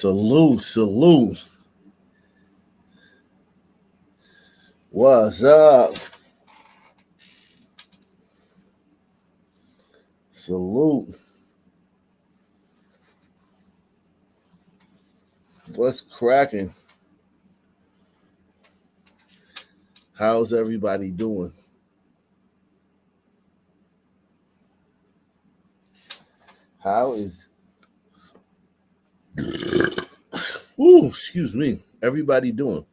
Salute, salute. What's up? Salute. What's cracking? How's everybody doing? How is excuse me. Everybody doing?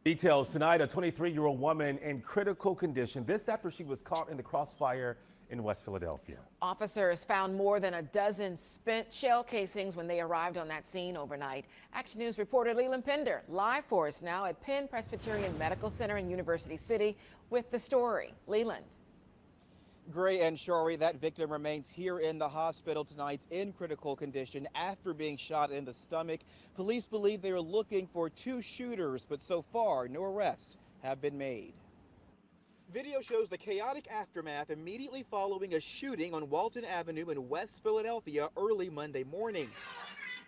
Details tonight, a 23-year-old woman in critical condition. This after she was caught in the crossfire in West Philadelphia. Officers found more than a dozen spent shell casings when they arrived on that scene overnight. Action News reporter Leland Pender live for us now at Penn Presbyterian Medical Center in University City with the story. Leland. Gray and Shari, that victim remains here in the hospital tonight in critical condition after being shot in the stomach. Police believe they are looking for two shooters, but so far no arrests have been made. Video shows the chaotic aftermath immediately following a shooting on Walton Avenue in West Philadelphia early Monday morning.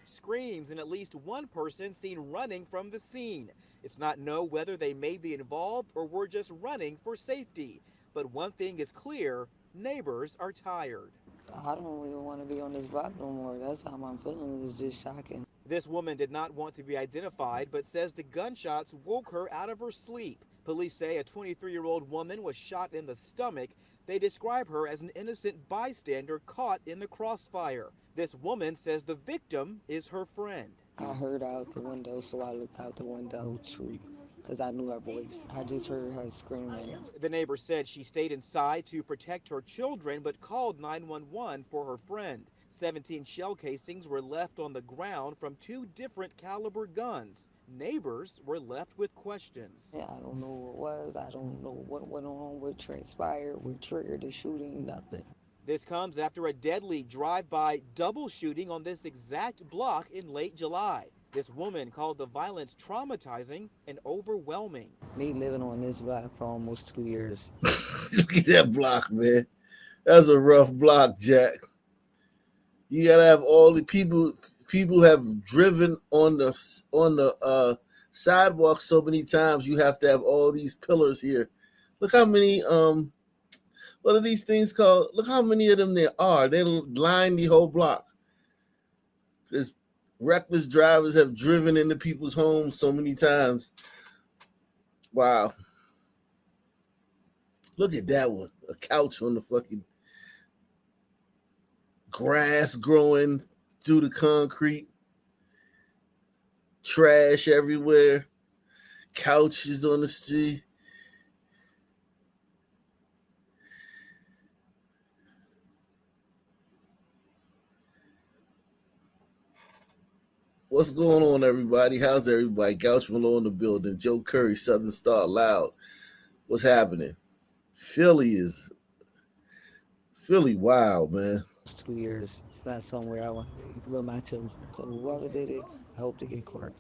Screams and at least one person seen running from the scene. It's not known whether they may be involved or were just running for safety. But one thing is clear, neighbors are tired. I don't even want to be on this block no more. That's how I'm feeling. It's just shocking. This woman did not want to be identified, but says the gunshots woke her out of her sleep. Police say a 23-year-old woman was shot in the stomach. They describe her as an innocent bystander caught in the crossfire. This woman says the victim is her friend. I heard out the window, so I looked out the window because I knew her voice. I just heard her screaming. The neighbor said she stayed inside to protect her children, but called 911 for her friend. 17 shell casings were left on the ground from two different caliber guns. Neighbors were left with questions. Yeah, I don't know what it was. I don't know what went on, what transpired, what triggered the shooting, nothing. This comes after a deadly drive-by double shooting on this exact block in late July. This woman called the violence traumatizing and overwhelming. Me living on this block for almost 2 years. Look at that block, man. That's a rough block, Jack. You gotta have all the people. People have driven on the sidewalk so many times. You have to have all these pillars here. Look how many what are these things called? Look how many of them there are. They line the whole block. Because reckless drivers have driven into people's homes so many times. Wow. Look at that one. A couch on the fucking grass growing through the concrete. Trash everywhere. Couches on the street. What's going on, everybody? How's everybody? Gouch Malone in the building. Joe Curry, Southern Star Loud. What's happening? Philly wild, man. 2 years. It's not somewhere I want to be with my children. So whoever did it, I hope to get caught.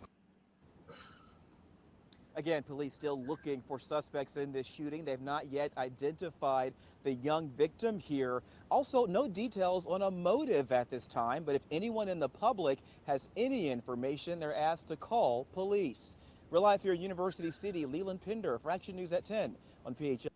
Again, police still looking for suspects in this shooting. They've not yet identified the young victim here. Also, no details on a motive at this time, but if anyone in the public has any information, they're asked to call police. We're live here in University City. Leland Pender for Action News at 10 on PHL.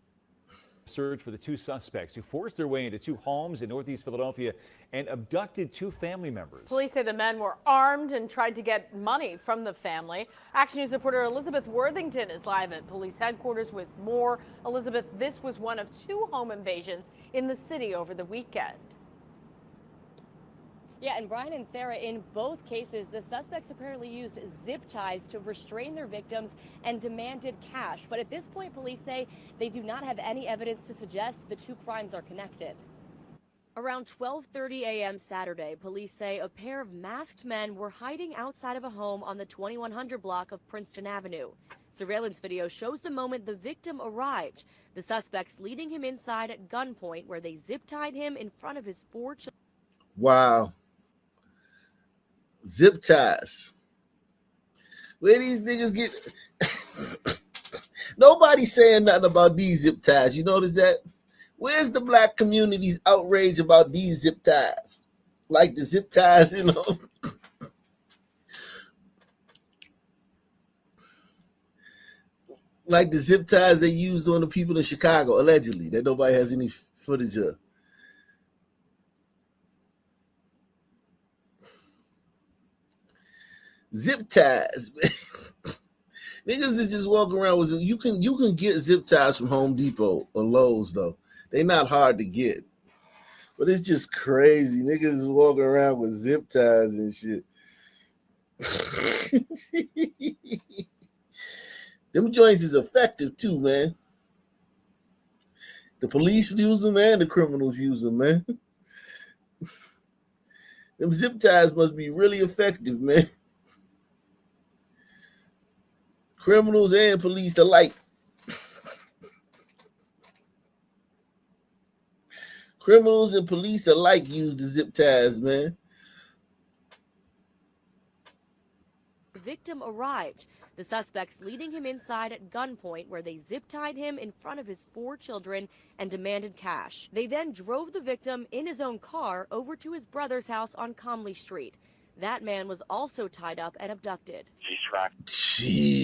Search for the two suspects who forced their way into two homes in Northeast Philadelphia and abducted two family members. Police say the men were armed and tried to get money from the family. Action News reporter Elizabeth Worthington is live at police headquarters with more. Elizabeth, this was one of two home invasions in the city over the weekend. Yeah, and Brian and Sarah, in both cases, the suspects apparently used zip ties to restrain their victims and demanded cash. But at this point, police say they do not have any evidence to suggest the two crimes are connected. Around 12:30 a.m. Saturday, police say a pair of masked men were hiding outside of a home on the 2100 block of Princeton Avenue. Surveillance video shows the moment the victim arrived, the suspects leading him inside at gunpoint where they zip-tied him in front of his 4 children. Wow. Zip ties. Where these niggas get nobody's saying nothing about these zip ties. You notice that? Where's the black community's outrage about these zip ties? Like the zip ties, you know. like the zip ties they used on the people in Chicago, allegedly, that nobody has any footage of. Zip ties, man. Niggas that just walk around with you can get zip ties from Home Depot or Lowe's though. They not hard to get. But it's just crazy. Niggas is walking around with zip ties and shit. Them joints is effective too, man. The police use them and the criminals use them, man. Them zip ties must be really effective, man. Criminals and police alike. Criminals and police alike use the zip ties, man. The victim arrived, the suspects leading him inside at gunpoint where they zip-tied him in front of his 4 children and demanded cash. They then drove the victim in his own car over to his brother's house on Comley Street. That man was also tied up and abducted. Jeez.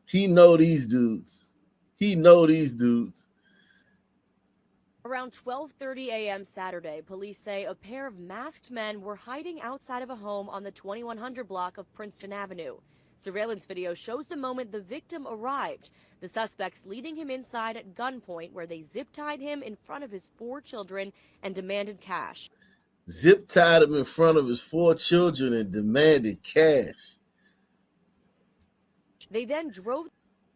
He know these dudes. He know these dudes. Around 12:30 a.m. Saturday, police say a pair of masked men were hiding outside of a home on the 2100 block of Princeton Avenue. Surveillance video shows the moment the victim arrived, the suspects leading him inside at gunpoint where they zip-tied him in front of his 4 children and demanded cash. Zip-tied him in front of his 4 children and demanded cash. They then drove...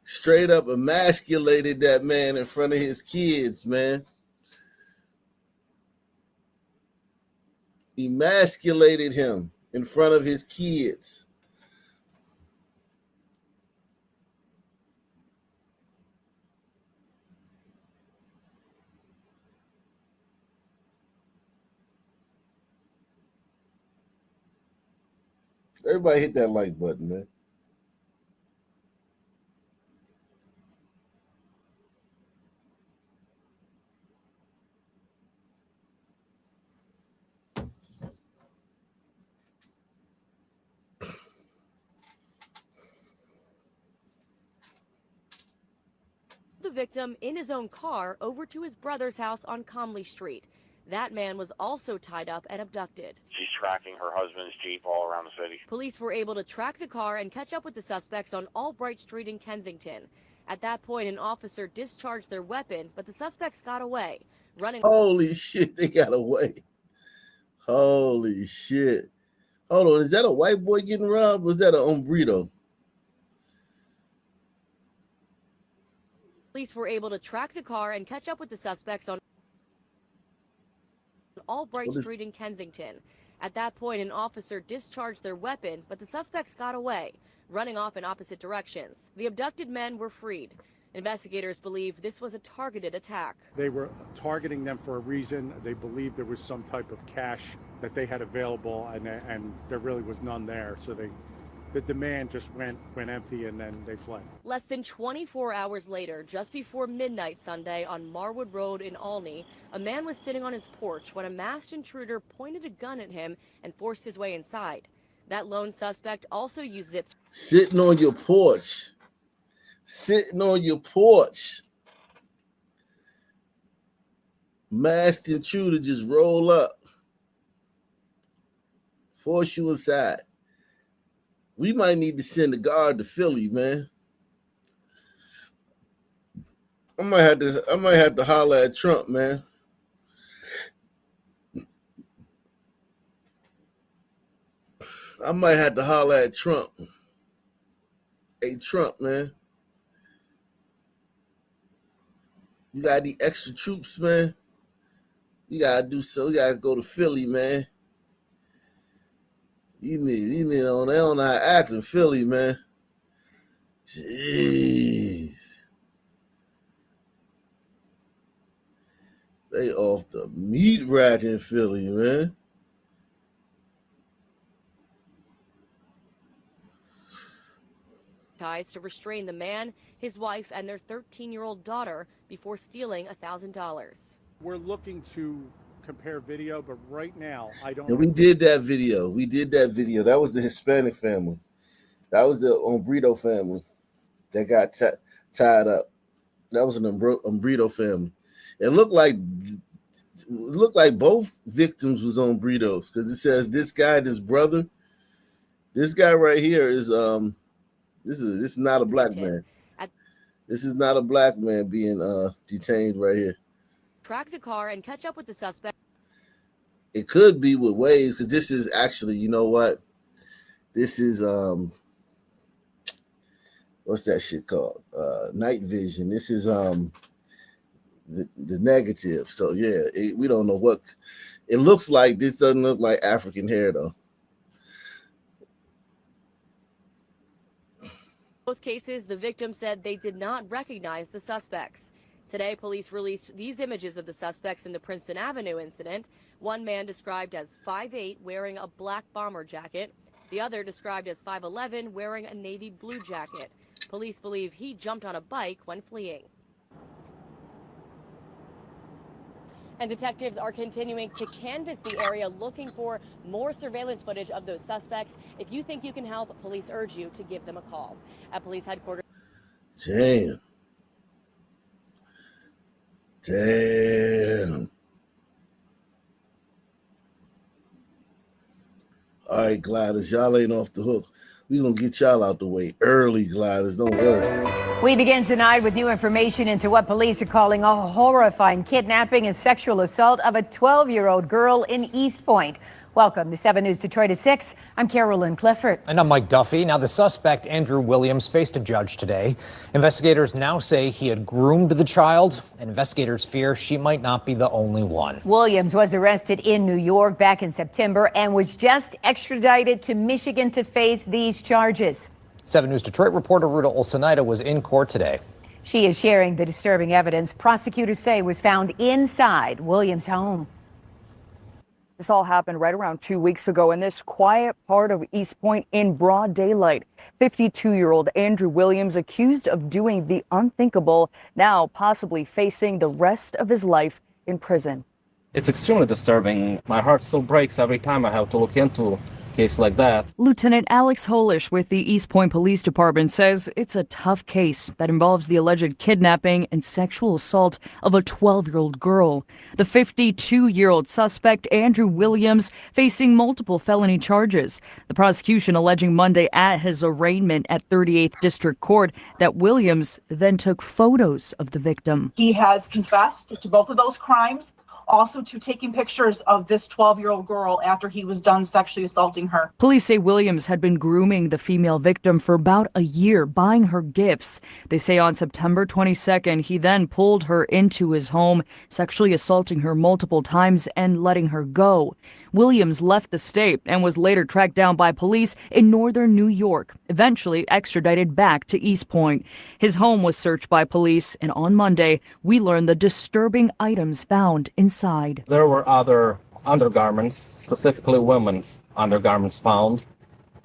Straight up emasculated that man in front of his kids, man. Emasculated him in front of his kids. Everybody hit that like button, man. The victim in his own car over to his brother's house on Comley Street. That man was also tied up and abducted. She's tracking her husband's Jeep all around the city. Police were able to track the car and catch up with the suspects on Albright Street in Kensington. At that point, an officer discharged their weapon, but the suspects got away, running... Holy shit, they got away. Holy shit. Hold on, is that a white boy getting robbed? Or was that a hombrito? Police were able to track the car and catch up with the suspects on Albright Street in Kensington. At that point, an officer discharged their weapon, but the suspects got away, running off in opposite directions. The abducted men were freed. Investigators believe this was a targeted attack. They were targeting them for a reason. They believed there was some type of cash that they had available, and there really was none there. So the demand just went empty, and then they fled. Less than 24 hours later, just before midnight Sunday on Marwood Road in Olney, a man was sitting on his porch when a masked intruder pointed a gun at him and forced his way inside. That lone suspect also used zip... Sitting on your porch. Sitting on your porch. Masked intruder just roll up. Force you inside. We might need to send a guard to Philly, man. I might have to holler at Trump, man. I might have to holler at Trump. Hey, Trump, man. You got any extra troops, man? You gotta do so. You gotta go to Philly, man. You need they don't know how to act in Philly, man. Jeez. They off the meat rack in Philly, man. Ties to restrain the man, his wife, and their 13-year-old daughter before stealing $1,000. We're looking to compare video, but right now I don't... And we did that video. That was the Hispanic family. That was the Umbrito family that got tied up. That was an Umbrito family. It looked like both victims was Umbritos because it says this guy, this brother, this guy right here is this is not a black man. This is not a black man being detained right here. Track the car and catch up with the suspect. It could be with Waze because this is actually, you know what? This is what's that shit called? Night vision. This is the negative. So yeah, we don't know what it looks like. This doesn't look like African hair though. Both cases, the victim said they did not recognize the suspects. Today, police released these images of the suspects in the Princeton Avenue incident. One man described as 5'8", wearing a black bomber jacket. The other described as 5'11", wearing a navy blue jacket. Police believe he jumped on a bike when fleeing. And detectives are continuing to canvass the area looking for more surveillance footage of those suspects. If you think you can help, police urge you to give them a call. At police headquarters. Damn. All right, Gliders, y'all ain't off the hook. We gonna get y'all out the way early, Gliders. Don't worry. We begin tonight with new information into what police are calling a horrifying kidnapping and sexual assault of a 12-year-old girl in East Point. Welcome to 7 News Detroit at 6. I'm Carolyn Clifford. And I'm Mike Duffy. Now, the suspect, Andrew Williams, faced a judge today. Investigators now say he had groomed the child, and investigators fear she might not be the only one. Williams was arrested in New York back in September and was just extradited to Michigan to face these charges. 7 News Detroit reporter Ruta Olsenida was in court today. She is sharing the disturbing evidence prosecutors say was found inside Williams' home. This all happened right around 2 weeks ago in this quiet part of East Point in broad daylight. 52-year-old Andrew Williams accused of doing the unthinkable, now possibly facing the rest of his life in prison. It's extremely disturbing. My heart still breaks every time I have to look into a case like that. Lieutenant Alex Holish with the East Point Police Department says it's a tough case that involves the alleged kidnapping and sexual assault of a 12-year-old girl. The 52-year-old suspect, Andrew Williams, facing multiple felony charges. The prosecution alleging Monday at his arraignment at 38th District Court that Williams then took photos of the victim. He has confessed to both of those crimes. Also to taking pictures of this 12-year-old girl after he was done sexually assaulting her. Police say Williams had been grooming the female victim for about a year, buying her gifts. They say on September 22nd, he then pulled her into his home, sexually assaulting her multiple times and letting her go. Williams left the state and was later tracked down by police in northern New York, eventually extradited back to East Point. His home was searched by police, and on Monday, we learned the disturbing items found inside. There were other undergarments, specifically women's undergarments found.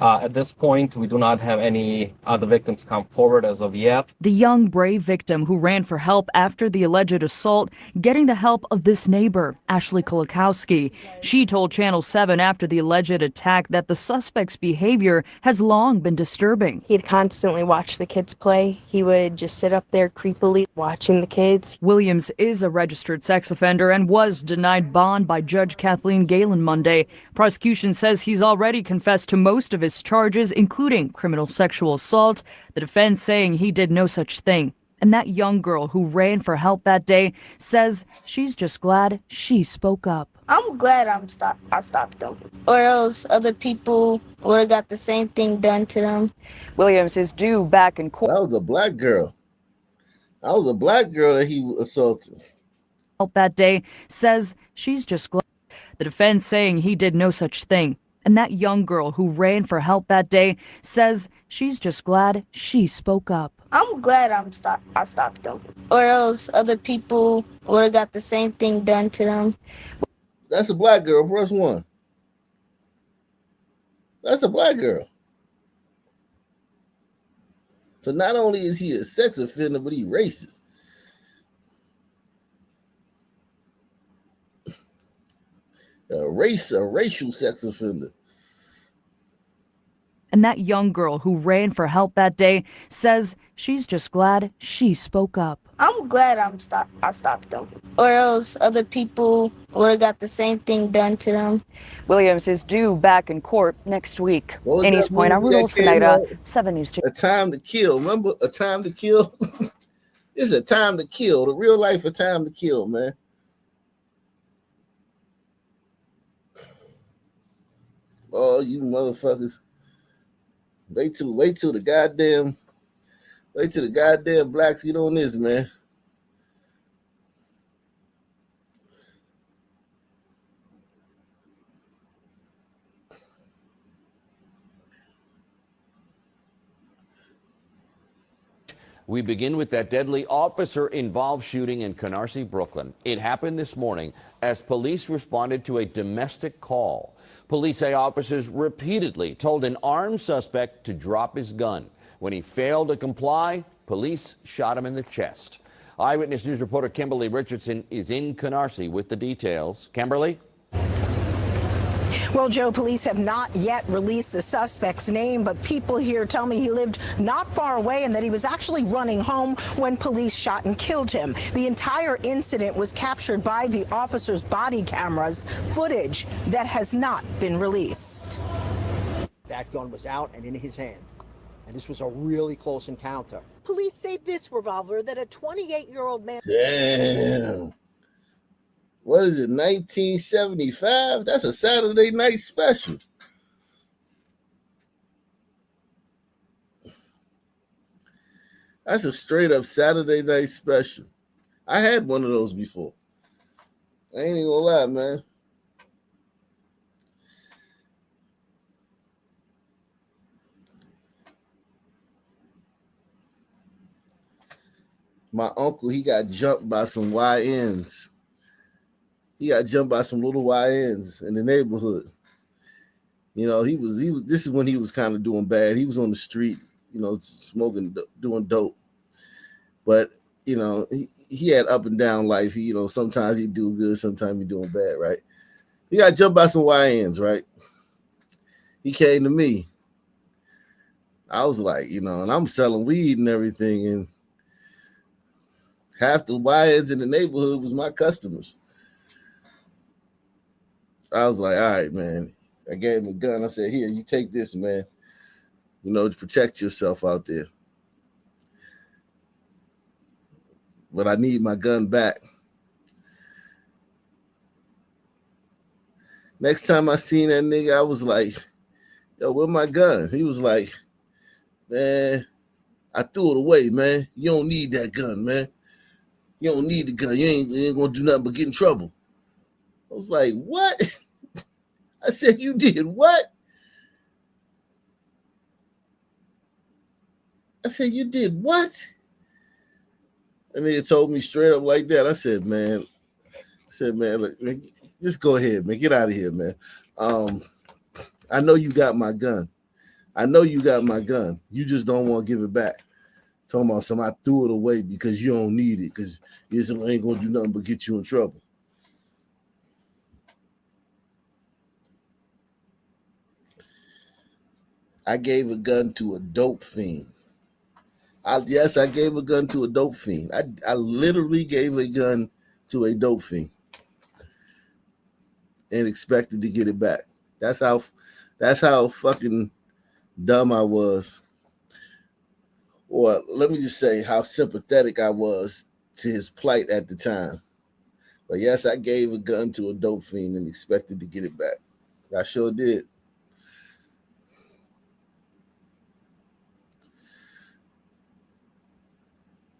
At this point, we do not have any other victims come forward as of yet. The young, brave victim who ran for help after the alleged assault, getting the help of this neighbor, Ashley Kolakowski. She told Channel 7 after the alleged attack that the suspect's behavior has long been disturbing. He'd constantly watch the kids play. He would just sit up there creepily watching the kids. Williams is a registered sex offender and was denied bond by Judge Kathleen Galen Monday. Prosecution says he's already confessed to most of his charges, including criminal sexual assault, the defense saying he did no such thing. And that young girl who ran for help that day says she's just glad she spoke up. I'm glad I stopped them, or else other people would have got the same thing done to them. Williams is due back in court. That was a black girl. That was a black girl that he assaulted. Help that day says she's just glad. The defense saying he did no such thing. And that young girl who ran for help that day says she's just glad she spoke up. I'm glad I stopped them, or else other people would have got the same thing done to them. That's a black girl, first one. That's a black girl. So not only is he a sex offender, but he racist. A racial sex offender. And that young girl who ran for help that day says she's just glad she spoke up. I'm glad I stopped them, or else other people would have got the same thing done to them. Williams is due back in court next week. What was In that East Point, I'm movie that Ruth came Snyder, out? 7 News. A Time to Kill. Remember A Time to Kill? It's A Time to Kill. The real life A Time to Kill, man. Oh, you motherfuckers. Wait till the goddamn blacks get on this, man. We begin with that deadly officer-involved shooting in Canarsie, Brooklyn. It happened this morning as police responded to a domestic call. Police say officers repeatedly told an armed suspect to drop his gun. When he failed to comply, police shot him in the chest. Eyewitness News reporter Kimberly Richardson is in Canarsie with the details. Kimberly? Well, Joe, police have not yet released the suspect's name, but people here tell me he lived not far away and that he was actually running home when police shot and killed him. The entire incident was captured by the officer's body cameras, footage that has not been released. That gun was out and in his hand, and this was a really close encounter. Police say this revolver that a 28-year-old man... Damn. What is it, 1975? That's a Saturday night special. That's a straight up Saturday night special. I had one of those before. I ain't even gonna lie, man. My uncle, he got jumped by some YNs. He got jumped by some little YNs in the neighborhood. You know, he was this is when he was kind of doing bad. He was on the street, you know, smoking, doing dope. But, you know, he had up and down life. He, you know, sometimes he'd do good, sometimes he'd doing bad, right? He got jumped by some YNs, right? He came to me. I was like, you know, and I'm selling weed and everything, and half the YNs in the neighborhood was my customers. I was like, all right, man. I gave him a gun. I said, here, you take this, man. You know, to protect yourself out there. But I need my gun back. Next time I seen that nigga, I was like, yo, where my gun? He was like, man, I threw it away, man. You don't need that gun, man. You don't need the gun. You ain't gonna do nothing but get in trouble. I was like, what? I said, you did what? I said, you did what? And he told me straight up like that. I said, man, look, man, just go ahead, man. Get out of here, man. I know you got my gun. You just don't want to give it back. Talking about somebody threw it away because you don't need it, because you ain't gonna do nothing but get you in trouble. I gave a gun to a dope fiend. I gave a gun to a dope fiend. I literally gave a gun to a dope fiend and expected to get it back. That's how fucking dumb I was. Or let me just say how sympathetic I was to his plight at the time. But yes, I gave a gun to a dope fiend and expected to get it back. I sure did.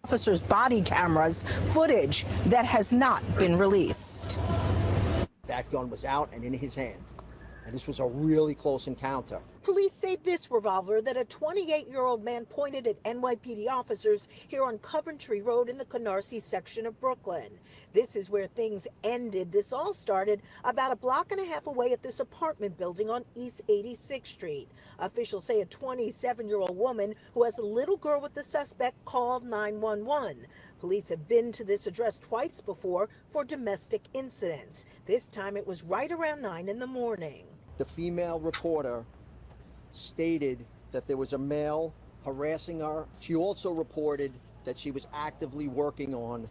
Officers' body cameras, footage that has not been released. That gun was out and in his hand, and this was a really close encounter. Police say this revolver that a 28-year-old man pointed at NYPD officers here on Coventry Road in the Canarsie section of Brooklyn. This is where things ended. This all started about a block and a half away at this apartment building on East 86th Street. Officials say a 27-year-old woman who has a little girl with the suspect called 911. Police have been to this address twice before for domestic incidents. This time it was right around 9 in the morning. The female reporter stated that there was a male harassing her. She also reported that she was actively working on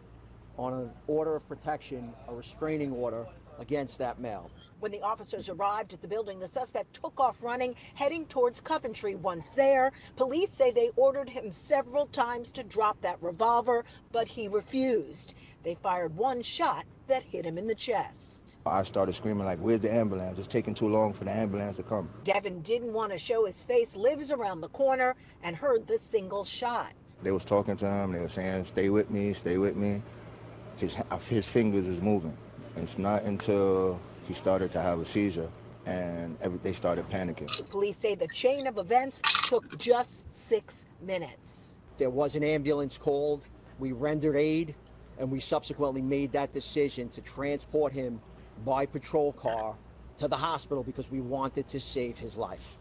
an order of protection, a restraining order against that male. When the officers arrived at the building, the suspect took off running, heading towards Coventry. Once there, police say they ordered him several times to drop that revolver, but he refused. They fired one shot that hit him in the chest. I started screaming like, "Where's the ambulance? It's taking too long for the ambulance to come." Devin didn't want to show his face, lives around the corner, and heard the single shot. They was talking to him. They were saying, "Stay with me, stay with me." His fingers is moving. It's not until he started to have a seizure and they started panicking. Police say the chain of events took just 6 minutes. There was an ambulance called. We rendered aid, and we subsequently made that decision to transport him by patrol car to the hospital because we wanted to save his life.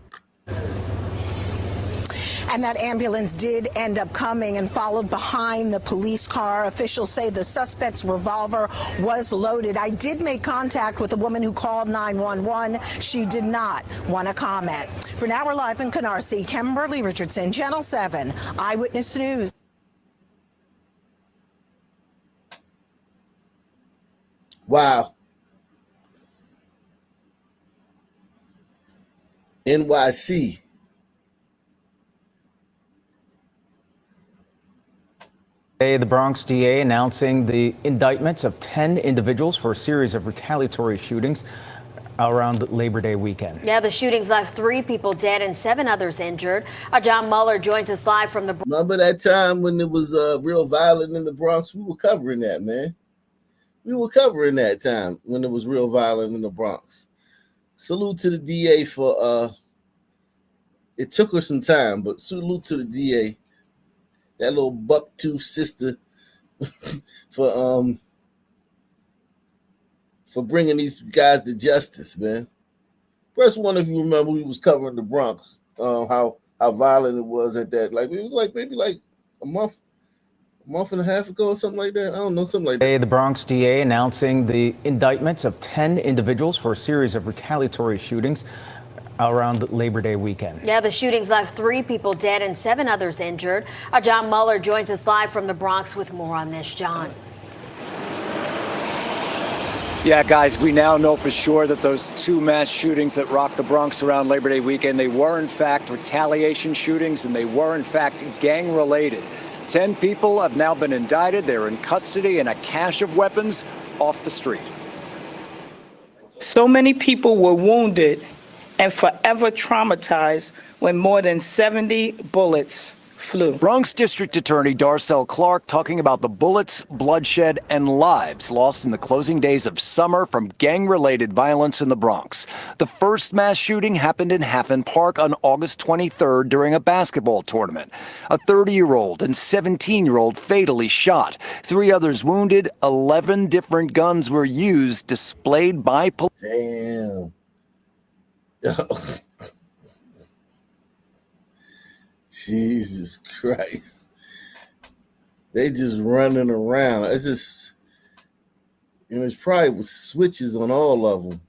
And that ambulance did end up coming and followed behind the police car. Officials say the suspect's revolver was loaded. I did make contact with the woman who called 911. She did not want to comment. For now, we're live in Canarsie. Kimberly Richardson, Channel 7 Eyewitness News. Wow. NYC. Today, the Bronx DA announcing the indictments of 10 individuals for a series of retaliatory shootings around Labor Day weekend. Yeah, the shootings left 3 people dead and 7 others injured. John Mueller joins us live from the... Remember that time when it was real violent in the Bronx? We were covering that, man. We were covering that time when it was real violent in the Bronx. Salute to the DA for, it took her some time, but salute to the DA. That little buck-tooth sister for bringing these guys to justice, man. First one, if you remember, we was covering the Bronx, how violent it was at that. Like it was like maybe like a month and a half ago or something like that. I don't know, something like that. Today, the Bronx DA announcing the indictments of 10 individuals for a series of retaliatory shootings around Labor Day weekend. Yeah, the shootings left 3 people dead and 7 others injured. John Mueller joins us live from the Bronx with more on this. John. Yeah, guys, we now know for sure that those 2 mass shootings that rocked the Bronx around Labor Day weekend, they were in fact retaliation shootings and they were in fact gang related. 10 people have now been indicted. They're in custody and a cache of weapons off the street. So many people were wounded and forever traumatized when more than 70 bullets flew. Bronx District Attorney Darcel Clark talking about the bullets, bloodshed, and lives lost in the closing days of summer from gang-related violence in the Bronx. The first mass shooting happened in Haffen Park on August 23rd during a basketball tournament. A 30-year-old and 17-year-old fatally shot. 3 others wounded. 11 different guns were used, displayed by police. Damn. Jesus Christ. They just running around. It's just, and it's probably with switches on all of them.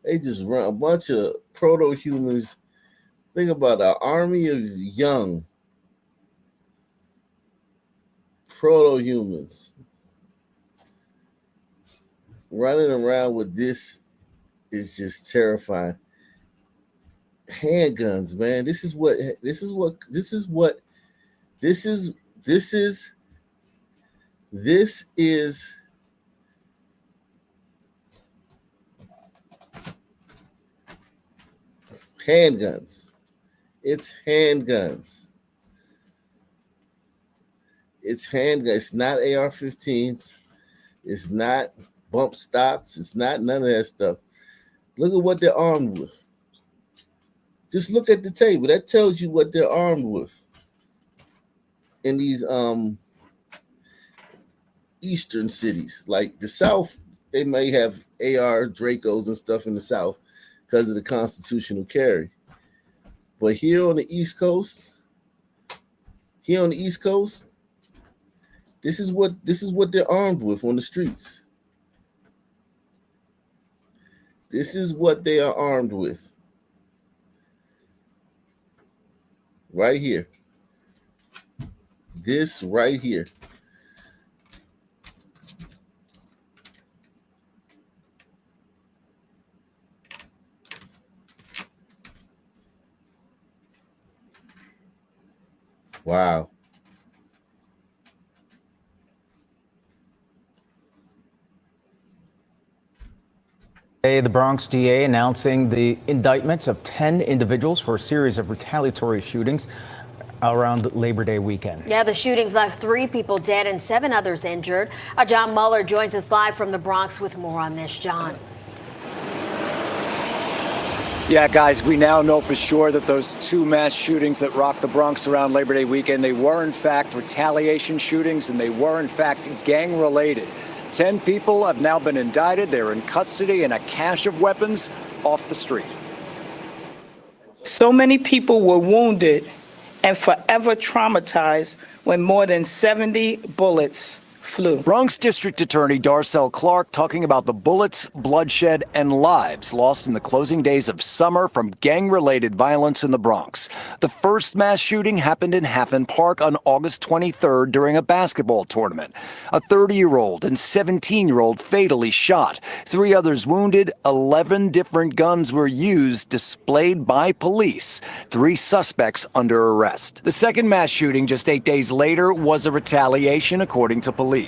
They just run a bunch of proto-humans. Think about an army of young proto-humans running around with this is just terrifying. Handguns, man. This is handguns. It's handguns. It's handguns. It's not AR-15s. It's not bump stocks. It's not none of that stuff. Look at what they're armed with. Just look at the table. That tells you what they're armed with. In these eastern cities, like the South, they may have AR Dracos and stuff in the South because of the constitutional carry. But here on the East Coast, this is what they're armed with on the streets. This is what they are armed with. right here. This right here. Wow. Today, the Bronx DA announcing the indictments of 10 individuals for a series of retaliatory shootings around Labor Day weekend. Yeah, the shootings left 3 people dead and 7 others injured. John Muller joins us live from the Bronx with more on this. John. Yeah, guys, we now know for sure that those 2 mass shootings that rocked the Bronx around Labor Day weekend, they were in fact retaliation shootings and they were in fact gang related. 10 people have now been indicted. They're in custody and a cache of weapons off the street. So many people were wounded and forever traumatized when more than 70 bullets flew. Bronx District Attorney Darcel Clark talking about the bullets, bloodshed, and lives lost in the closing days of summer from gang-related violence in the Bronx. The first mass shooting happened in Haffen Park on August 23rd during a basketball tournament. A 30-year-old and 17-year-old fatally shot. 3 others wounded. 11 different guns were used, displayed by police. 3 suspects under arrest. The second mass shooting just 8 days later was a retaliation, according to police.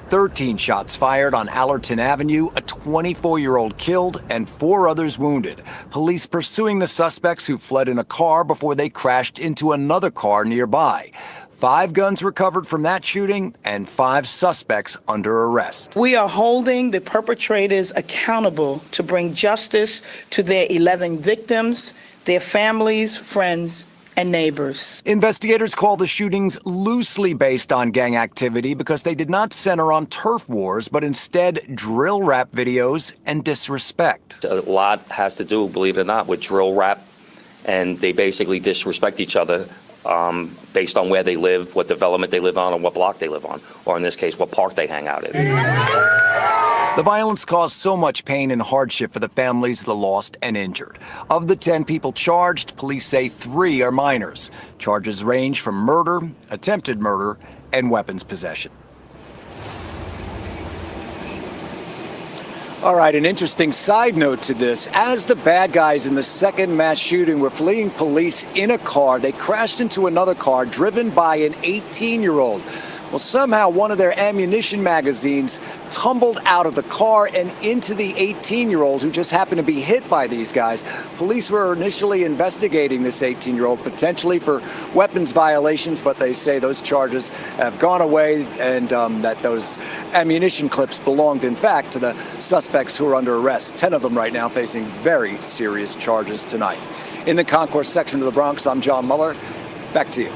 13 shots fired on Allerton Avenue, a 24-year-old killed and 4 others wounded. Police pursuing the suspects who fled in a car before they crashed into another car nearby. 5 guns recovered from that shooting and 5 suspects under arrest. We are holding the perpetrators accountable to bring justice to their 11 victims, their families, friends, and neighbors. Investigators call the shootings loosely based on gang activity because they did not center on turf wars, but instead drill rap videos and disrespect. A lot has to do, believe it or not, with drill rap, and they basically disrespect each other based on where they live, what development they live on, or what block they live on, or in this case, what park they hang out in. The violence caused so much pain and hardship for the families of the lost and injured. Of the 10 people charged, police say 3 are minors. Charges range from murder, attempted murder, and weapons possession. All right, an interesting side note to this. As the bad guys in the second mass shooting were fleeing police in a car, they crashed into another car driven by an 18-year-old. Well, somehow one of their ammunition magazines tumbled out of the car and into the 18-year-old who just happened to be hit by these guys. Police were initially investigating this 18-year-old potentially for weapons violations, but they say those charges have gone away and that those ammunition clips belonged, in fact, to the suspects who are under arrest. 10 of them right now facing very serious charges tonight. In the concourse section of the Bronx, I'm John Muller. Back to you.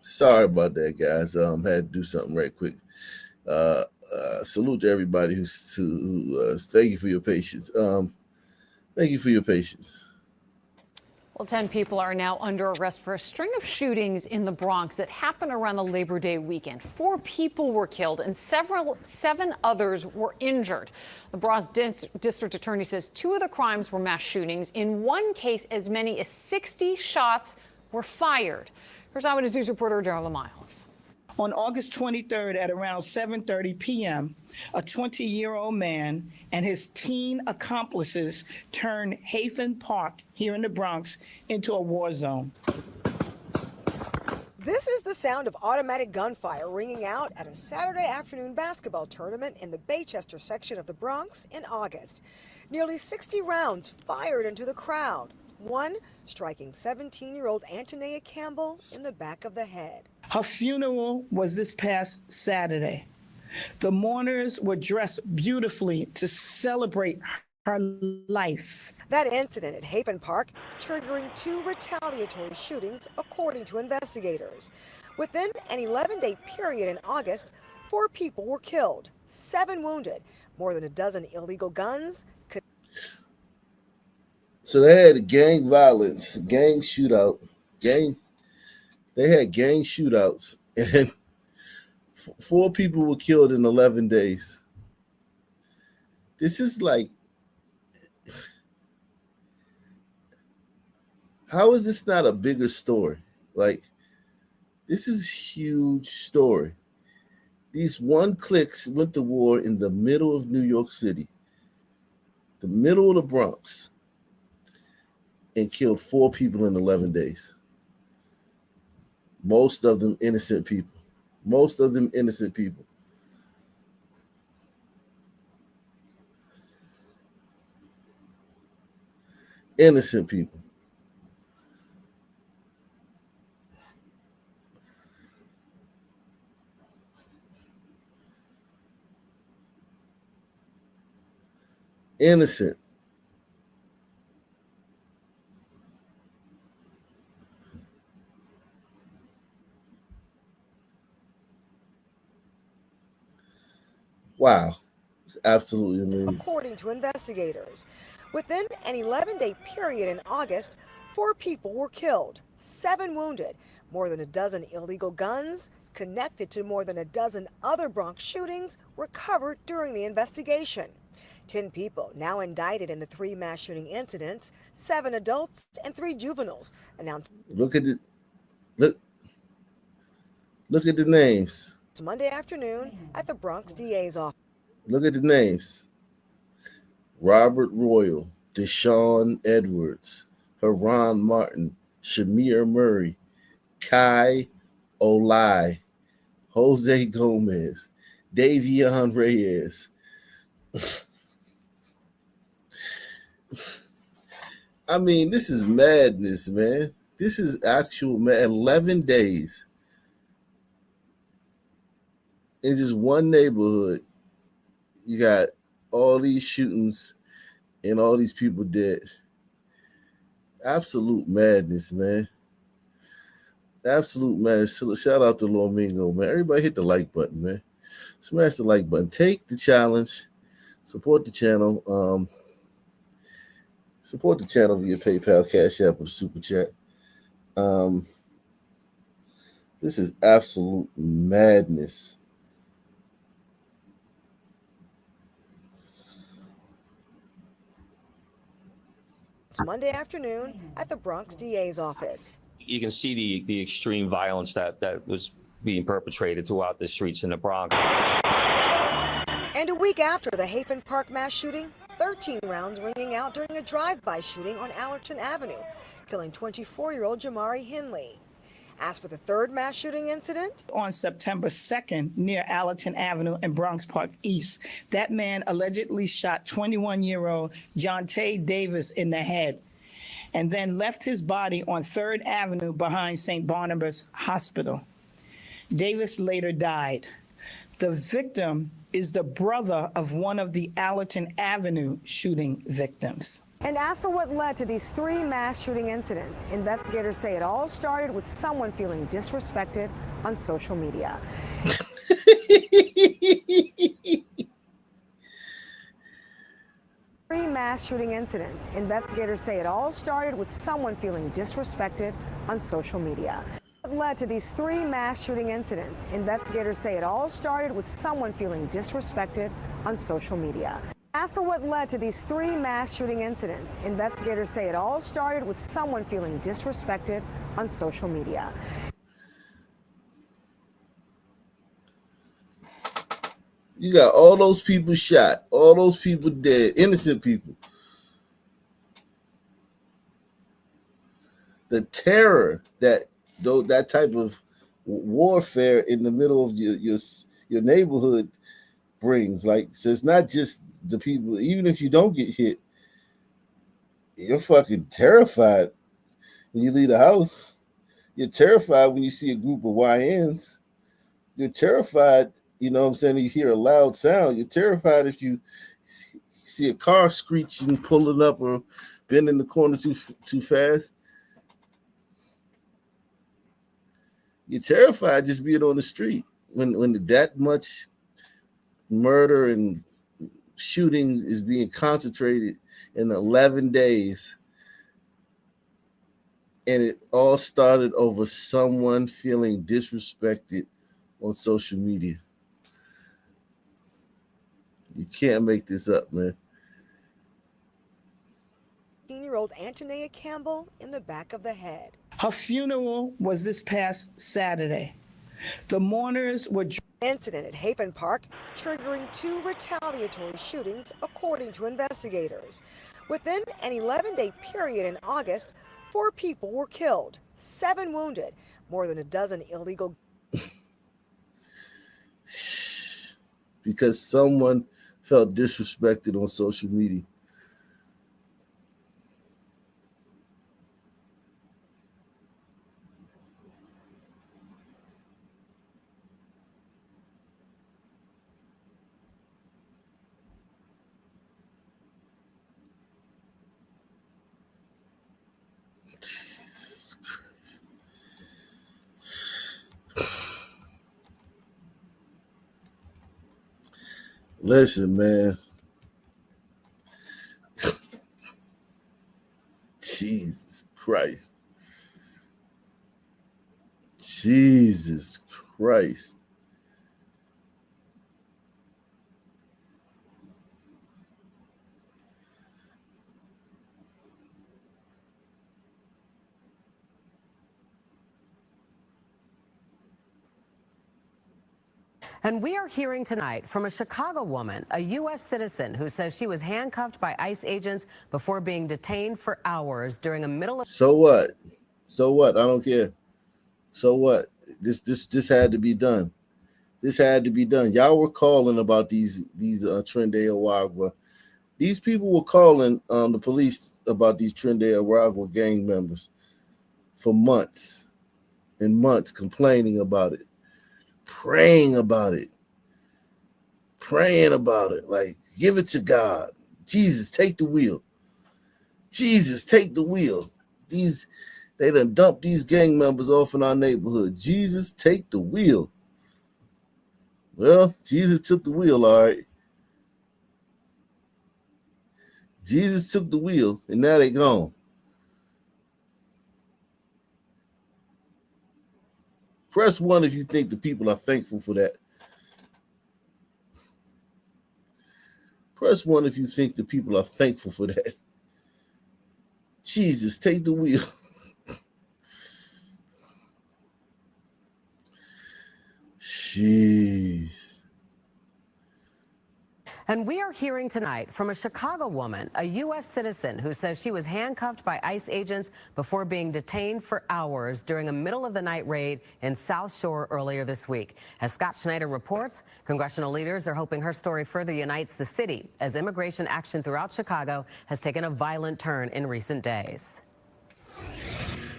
Sorry about that, guys. Had to do something right quick. Salute to everybody who thank you for your patience. Thank you for your patience. Well, 10 people are now under arrest for a string of shootings in the Bronx that happened around the Labor Day weekend. 4 people were killed and 7 others were injured. The Bronx District Attorney says 2 of the crimes were mass shootings. In one case, as many as 60 shots were fired. Here's Eyewitness News reporter Darla Miles. On August 23rd at around 7:30 p.m., a 20-year-old man and his teen accomplices turned Hafen Park here in the Bronx into a war zone. This is the sound of automatic gunfire ringing out at a Saturday afternoon basketball tournament in the Baychester section of the Bronx in August. Nearly 60 rounds fired into the crowd, one striking 17-year-old Antonia Campbell in the back of the head. Her funeral was this past Saturday. The mourners were dressed beautifully to celebrate her life. That incident at Haven Park triggering 2 retaliatory shootings, according to investigators. Within an 11-day period in August, 4 people were killed, 7 wounded, more than a dozen illegal guns. So they had gang violence, gang shootout, They had gang shootouts, and 4 people were killed in 11 days. This is like, how is this not a bigger story? Like, this is a huge story. These one cliques went to war in the middle of New York City, the middle of the Bronx, and killed 4 people in 11 days. Most of them innocent people. Most of them innocent people. Innocent people. Innocent. Wow. It's absolutely amazing. According to investigators, within an 11-day period in August, 4 people were killed, 7 wounded, more than a dozen illegal guns connected to more than a dozen other Bronx shootings recovered during the investigation. 10 people now indicted in the 3 mass shooting incidents, 7 adults and 3 juveniles announced. Look at the names. Monday afternoon at the Bronx DA's office. Look at the names. Robert Royal, Deshaun Edwards, Haran Martin, Shamir Murray, Kai Olai, Jose Gomez, Davion Reyes. I mean, this is madness, man. This is actual 11 days in just one neighborhood. You got all these shootings and all these people dead. Absolute madness, man. Absolute madness. So shout out to Lomingo, man. Everybody hit the like button, man. Smash the like button. Take the challenge. Support the channel. Support the channel via PayPal, Cash App, or Super Chat. This is absolute madness. It's Monday afternoon at the Bronx DA's office. You can see the extreme violence that was being perpetrated throughout the streets in the Bronx. And a week after the Haven Park mass shooting, 13 rounds ringing out during a drive-by shooting on Allerton Avenue, killing 24-year-old Jamari Henley. As for the 3rd mass shooting incident? On September 2nd, near Allerton Avenue and Bronx Park East, that man allegedly shot 21-year-old Jonte Davis in the head and then left his body on 3rd Avenue behind St. Barnabas Hospital. Davis later died. The victim is the brother of one of the Allerton Avenue shooting victims. And as for what led to these 3 mass shooting incidents, investigators say it all started with someone feeling disrespected on social media. 3 mass shooting incidents. Investigators say it all started with someone feeling disrespected on social media. What led to these 3 mass shooting incidents? Investigators say it all started with someone feeling disrespected on social media. As for what led to these 3 mass shooting incidents, investigators say it all started with someone feeling disrespected on social media. You got all those people shot, all those people dead, innocent people. The terror that that type of warfare in the middle of your neighborhood brings. Like, so it's not just the people. Even if you don't get hit, you're fucking terrified when you leave the house. You're terrified when you see a group of YNs. You're terrified, you know what I'm saying, you hear a loud sound. You're terrified if you see a car screeching, pulling up, or bending the corner too fast. You're terrified just being on the street when that much murder and shooting is being concentrated in 11 days. And it all started over someone feeling disrespected on social media. You can't make this up, man. 18-year-old Antonia Campbell in the back of the head. Her funeral was this past Saturday. The mourners were. Incident at Haven Park triggering 2 retaliatory shootings, according to investigators. Within an 11-day period in August, 4 people were killed, 7 wounded, more than a dozen illegal. Because someone felt disrespected on social media. Jesus Christ. Listen, man. Jesus Christ. Jesus Christ. And we are hearing tonight from a Chicago woman, a U.S. citizen, who says she was handcuffed by ICE agents before being detained for hours during a middle of. So what? So what? I don't care. So what? This had to be done. This had to be done. Y'all were calling about these Trinidad Oagua. These people were calling the police about these Trinidad Oagua gang members for months and months, complaining about it, praying about it, like, give it to God. Jesus, take the wheel. Jesus, take the wheel. They done dumped these gang members off in our neighborhood. Jesus, take the wheel. Well, Jesus took the wheel, all right. Jesus took the wheel, and now they gone. Press 1 if you think the people are thankful for that. Press 1 if you think the people are thankful for that. Jesus, take the wheel. Jeez. And we are hearing tonight from a Chicago woman, a U.S. citizen, who says she was handcuffed by ICE agents before being detained for hours during a middle-of-the-night raid in South Shore earlier this week. As Scott Schneider reports, congressional leaders are hoping her story further unites the city as immigration action throughout Chicago has taken a violent turn in recent days.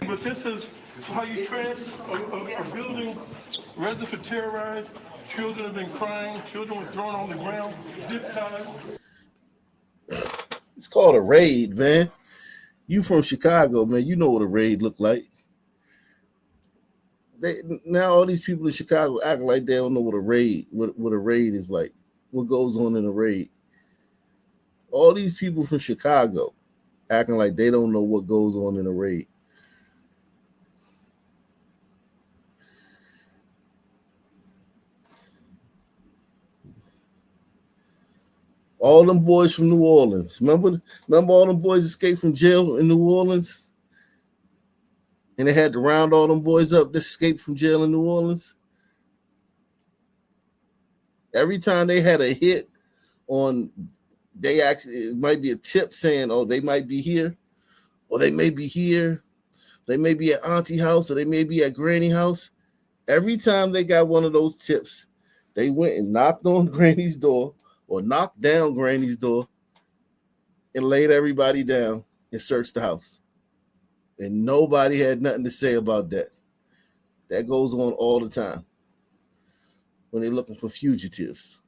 But this is how you trash a building. Residents were terrorized. Children have been crying. Children were thrown on the ground. Zip ties. It's called a raid, man. You from Chicago, man. You know what a raid look like. Now all these people in Chicago act like they don't know what a raid is like. What goes on in a raid? All these people from Chicago acting like they don't know what goes on in a raid. All them boys from New Orleans. Remember all them boys escaped from jail in New Orleans? And they had to round all them boys up that escaped from jail in New Orleans? Every time they had a hit on, it might be a tip saying, oh, they might be here, or they may be here. They may be at Auntie house, or they may be at Granny house. Every time they got one of those tips, they went and knocked on Granny's door or knocked down Granny's door and laid everybody down and searched the house. And nobody had nothing to say about that. That goes on all the time when they're looking for fugitives.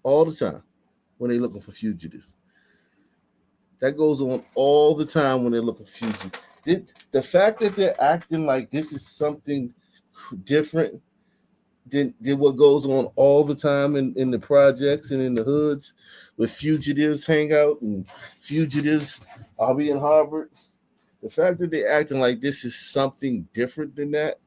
All the time when they're looking for fugitives. That goes on all the time when they're looking for fugitives. The fact that they're acting like this is something different than what goes on all the time in the projects and in the hoods where fugitives hang out and fugitives are being harbored. The fact that they're acting like this is something different than that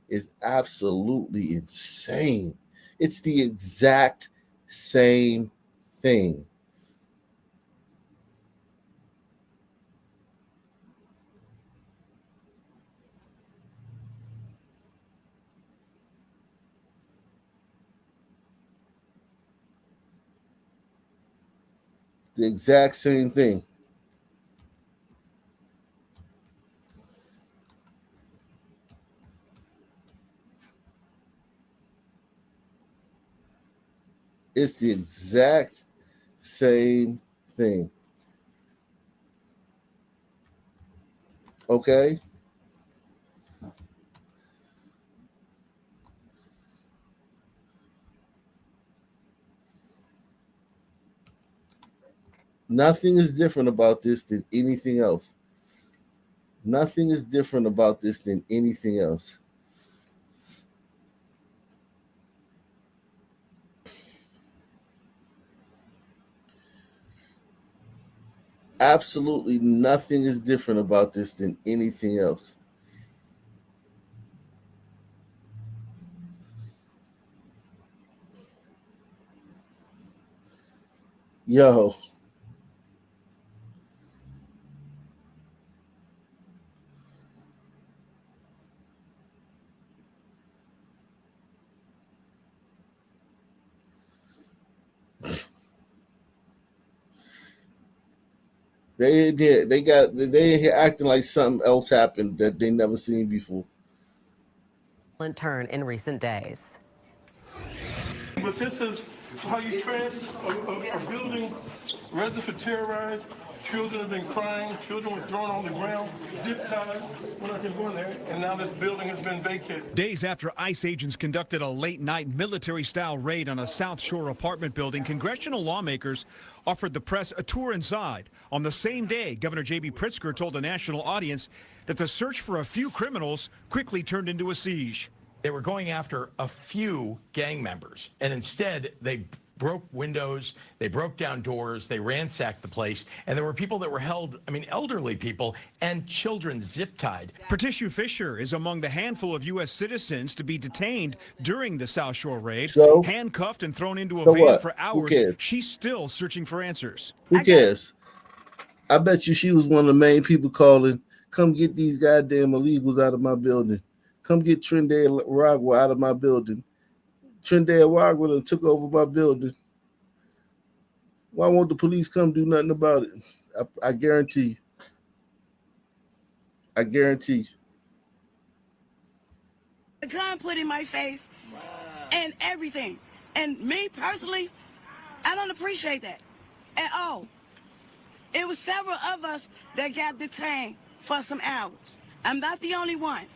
is absolutely insane. It's the exact same thing. The exact same thing. It's the exact same thing. Okay? Nothing is different about this than anything else. Nothing is different about this than anything else. Absolutely nothing is different about this than anything else. Yo. They acting like something else happened that they never seen before. Turn in recent days. But this is how you are building residents for terrorized. Children have been crying. Children were thrown on the ground, zip tied. We're not going to go in there. And now this building has been vacated. Days after ICE agents conducted a late-night military-style raid on a South Shore apartment building, congressional lawmakers offered the press a tour inside. On the same day, Governor J.B. Pritzker told a national audience that the search for a few criminals quickly turned into a siege. They were going after a few gang members, and instead they broke windows, they broke down doors, they ransacked the place, and there were people that were held, elderly people and children zip-tied. Patricia Fisher is among the handful of U.S. citizens to be detained during the South Shore raid. So? Handcuffed and thrown into a van What? for Who hours, cares? she's still searching for answers. Who cares? I bet you she was one of the main people calling, come get these goddamn illegals out of my building. Come get Trinidad Aragua out of my building. Trinidad Aragua took over my building. Why won't the police come do nothing about it? I guarantee you. I guarantee you. A gun put in my face and everything. And me personally, I don't appreciate that at all. It was several of us that got detained for some hours. I'm not the only one.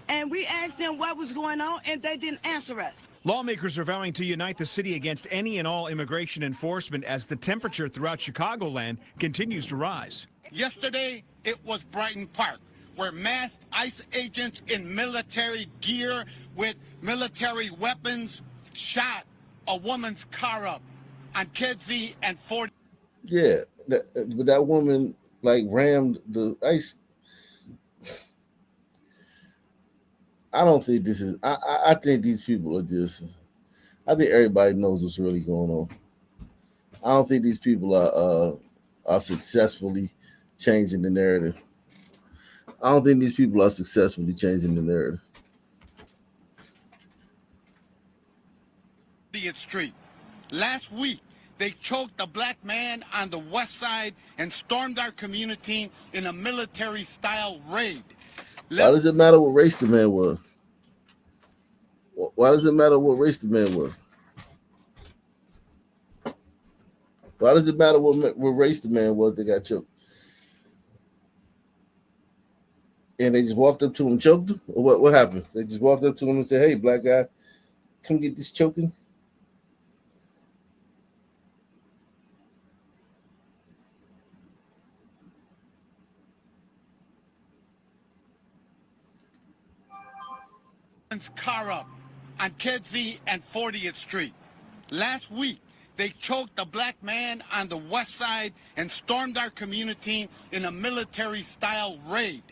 And we asked them what was going on, and they didn't answer us. Lawmakers are vowing to unite the city against any and all immigration enforcement as the temperature throughout Chicagoland continues to rise. Yesterday, it was Brighton Park, where masked ICE agents in military gear with military weapons shot a woman's car up on Kedzie and 40. Yeah, but that woman like rammed the ICE. I don't think this is. I think these people are just. I think everybody knows what's really going on. I don't think these people are successfully changing the narrative. I don't think these people are successfully changing the narrative. 40th Street. Last week, they choked a black man on the west side and stormed our community in a military-style raid. Why does it matter what race the man was? Why does it matter what race the man was? Why does it matter what race the man was that got choked? And they just walked up to him and choked him? Or what happened? They just walked up to him and said, hey, black guy, come get this choking? Car up on Kedzie and 40th Street. Last week, they choked a black man on the west side and stormed our community in a military-style raid.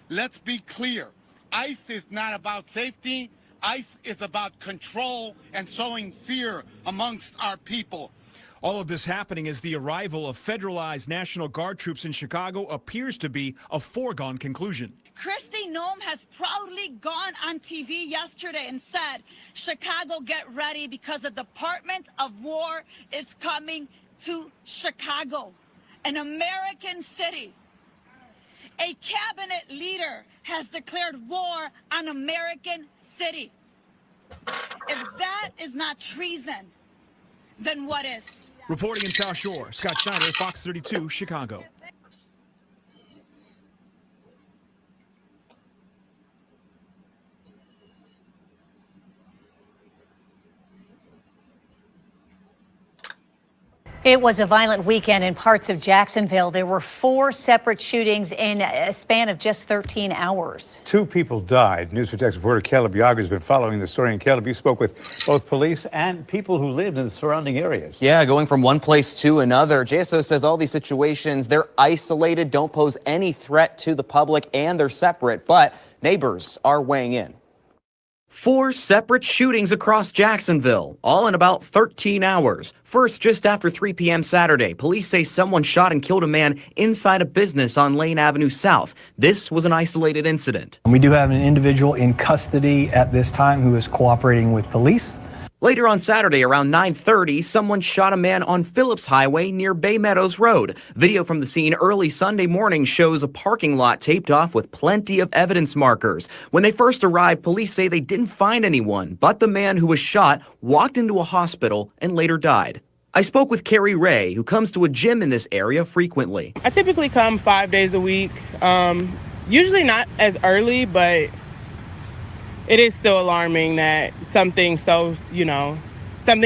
Let's be clear. ICE is not about safety. ICE is about control and sowing fear amongst our people. All of this happening as the arrival of federalized National Guard troops in Chicago appears to be a foregone conclusion. Kristi Noem has proudly gone on TV yesterday and said, Chicago, get ready because the Department of War is coming to Chicago, an American city. A cabinet leader has declared war on American city. If that is not treason, then what is? Reporting in South Shore, Scott Schneider, Fox 32, Chicago. It was a violent weekend in parts of Jacksonville. There were 4 separate shootings in a span of just 13 hours. 2 people died. News for Texas reporter Caleb Yager has been following the story. And Caleb, you spoke with both police and people who lived in the surrounding areas. Yeah, going from one place to another. JSO says all these situations, they're isolated, don't pose any threat to the public, and they're separate. But neighbors are weighing in. 4 separate shootings across Jacksonville, all in about 13 hours. First, just after 3 p.m. Saturday, police say someone shot and killed a man inside a business on Lane Avenue South. This was an isolated incident. We do have an individual in custody at this time who is cooperating with police. Later on Saturday, around 9:30, someone shot a man on Phillips Highway near Bay Meadows Road. Video from the scene early Sunday morning shows a parking lot taped off with plenty of evidence markers. When they first arrived, police say they didn't find anyone, but the man who was shot walked into a hospital and later died. I spoke with Carrie Ray, who comes to a gym in this area frequently. I typically come 5 days a week, usually not as early, but it is still alarming that something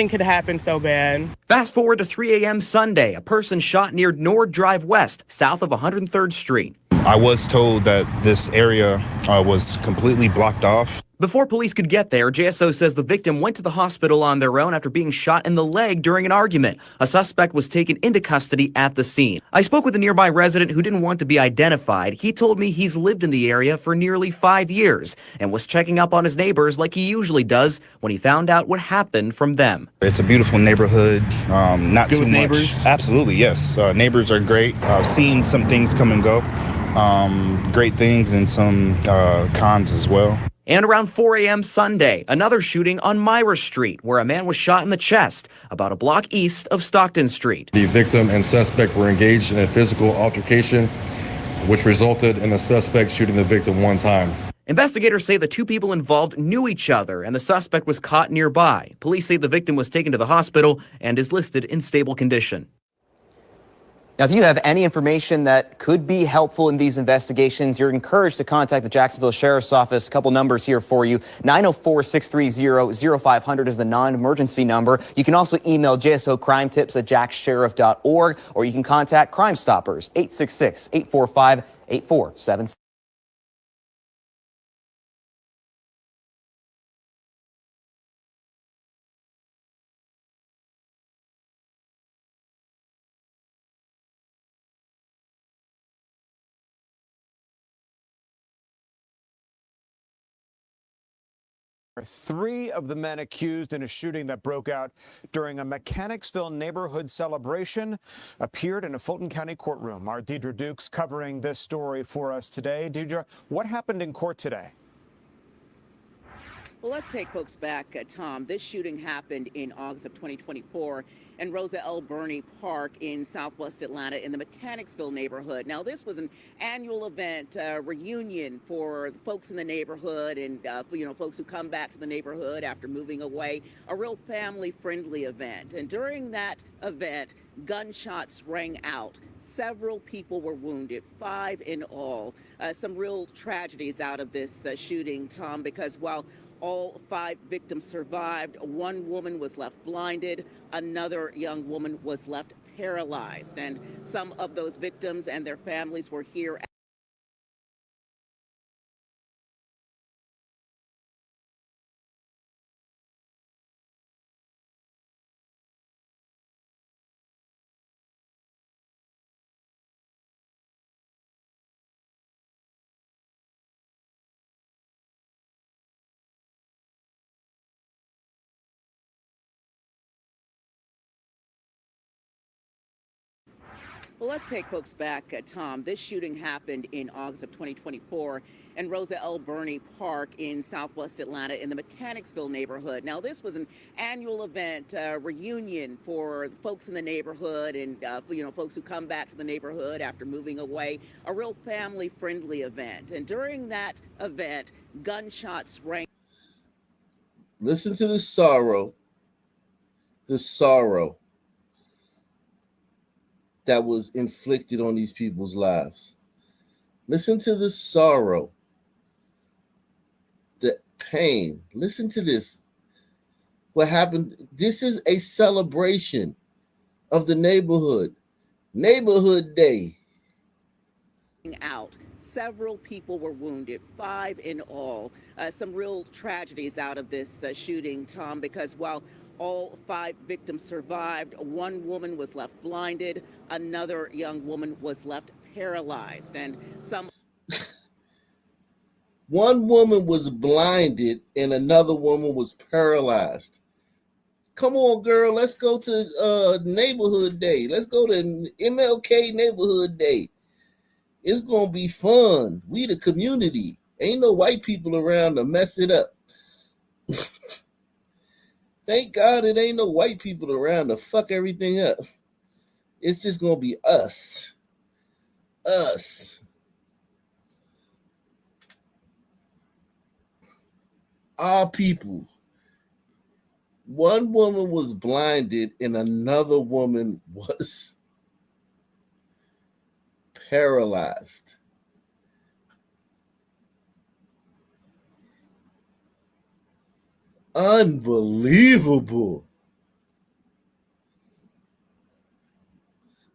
could happen so bad. Fast forward to 3 a.m. Sunday, a person shot near Nord Drive West, south of 103rd Street. I was told that this area was completely blocked off. Before police could get there, JSO says the victim went to the hospital on their own after being shot in the leg during an argument. A suspect was taken into custody at the scene. I spoke with a nearby resident who didn't want to be identified. He told me he's lived in the area for nearly 5 years and was checking up on his neighbors like he usually does when he found out what happened from them. It's a beautiful neighborhood, not Good too with much. neighbors? Absolutely, yes. Neighbors are great. I've seen some things come and go, great things and some cons as well. And around 4 a.m. Sunday, another shooting on Myra Street, where a man was shot in the chest, about a block east of Stockton Street. The victim and suspect were engaged in a physical altercation, which resulted in the suspect shooting the victim one time. Investigators say the 2 people involved knew each other and the suspect was caught nearby. Police say the victim was taken to the hospital and is listed in stable condition. Now, if you have any information that could be helpful in these investigations, you're encouraged to contact the Jacksonville Sheriff's Office. A couple numbers here for you. 904-630-0500 is the non-emergency number. You can also email jsocrimetips@jackssheriff.org, or you can contact Crime Stoppers, 866-845-8476. Three of the men accused in a shooting that broke out during a Mechanicsville neighborhood celebration appeared in a Fulton County courtroom. Our Deidre Dukes covering this story for us today. Deidre, what happened in court today? Well, let's take folks back, Tom. This shooting happened in August of 2024 in Rosa L. Birney Park in Southwest Atlanta in the Mechanicsville neighborhood. Now, this was an annual event, reunion for folks in the neighborhood and, folks who come back to the neighborhood after moving away, a real family-friendly event. And during that event, gunshots rang out. Several people were wounded, 5 in all. Some real tragedies out of this shooting, Tom, because while all 5 victims survived, one woman was left blinded, another young woman was left paralyzed, and some of those victims and their families were here. Well, let's take folks back, Tom. This shooting happened in August of 2024 in Rosa L. Birney Park in Southwest Atlanta in the Mechanicsville neighborhood. Now, this was an annual event, reunion for folks in the neighborhood and, folks who come back to the neighborhood after moving away, a real family-friendly event. And during that event, gunshots rang. Listen to the sorrow that was inflicted on these people's lives. Listen to the sorrow, the pain. Listen to this. What happened? This is a celebration of the neighborhood. Neighborhood Day. Out. Several people were wounded, 5 in all. Some real tragedies out of this shooting, Tom, because while all 5 victims survived, one woman was left blinded, another young woman was left paralyzed, and some. One woman was blinded and another woman was paralyzed. Come on, girl, let's go to Neighborhood Day. Let's go to MLK Neighborhood Day. It's going to be fun. We the community. Ain't no white people around to mess it up. Thank God it ain't no white people around to fuck everything up. It's just going to be us. Us. Our people. One woman was blinded and another woman was paralyzed. Unbelievable.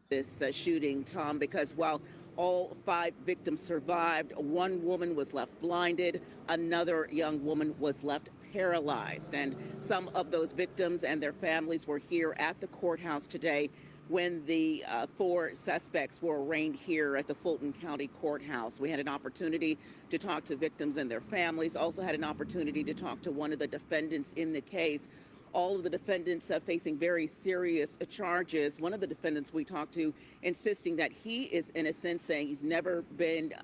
This shooting, Tom, because while all 5 victims survived, one woman was left blinded, another young woman was left paralyzed, and some of those victims and their families were here at the courthouse today when the 4 suspects were arraigned here at the Fulton County Courthouse. We had an opportunity to talk to victims and their families, also had an opportunity to talk to one of the defendants in the case. All of the defendants facing very serious charges. One of the defendants we talked to insisting that he is innocent, saying he's never been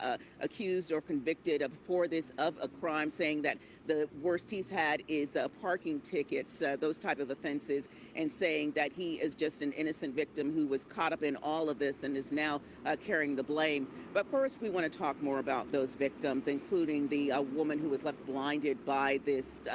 accused or convicted before this of a crime, saying that the worst he's had is parking tickets, those type of offenses, and saying that he is just an innocent victim who was caught up in all of this and is now carrying the blame. But first, we want to talk more about those victims, including the woman who was left blinded by this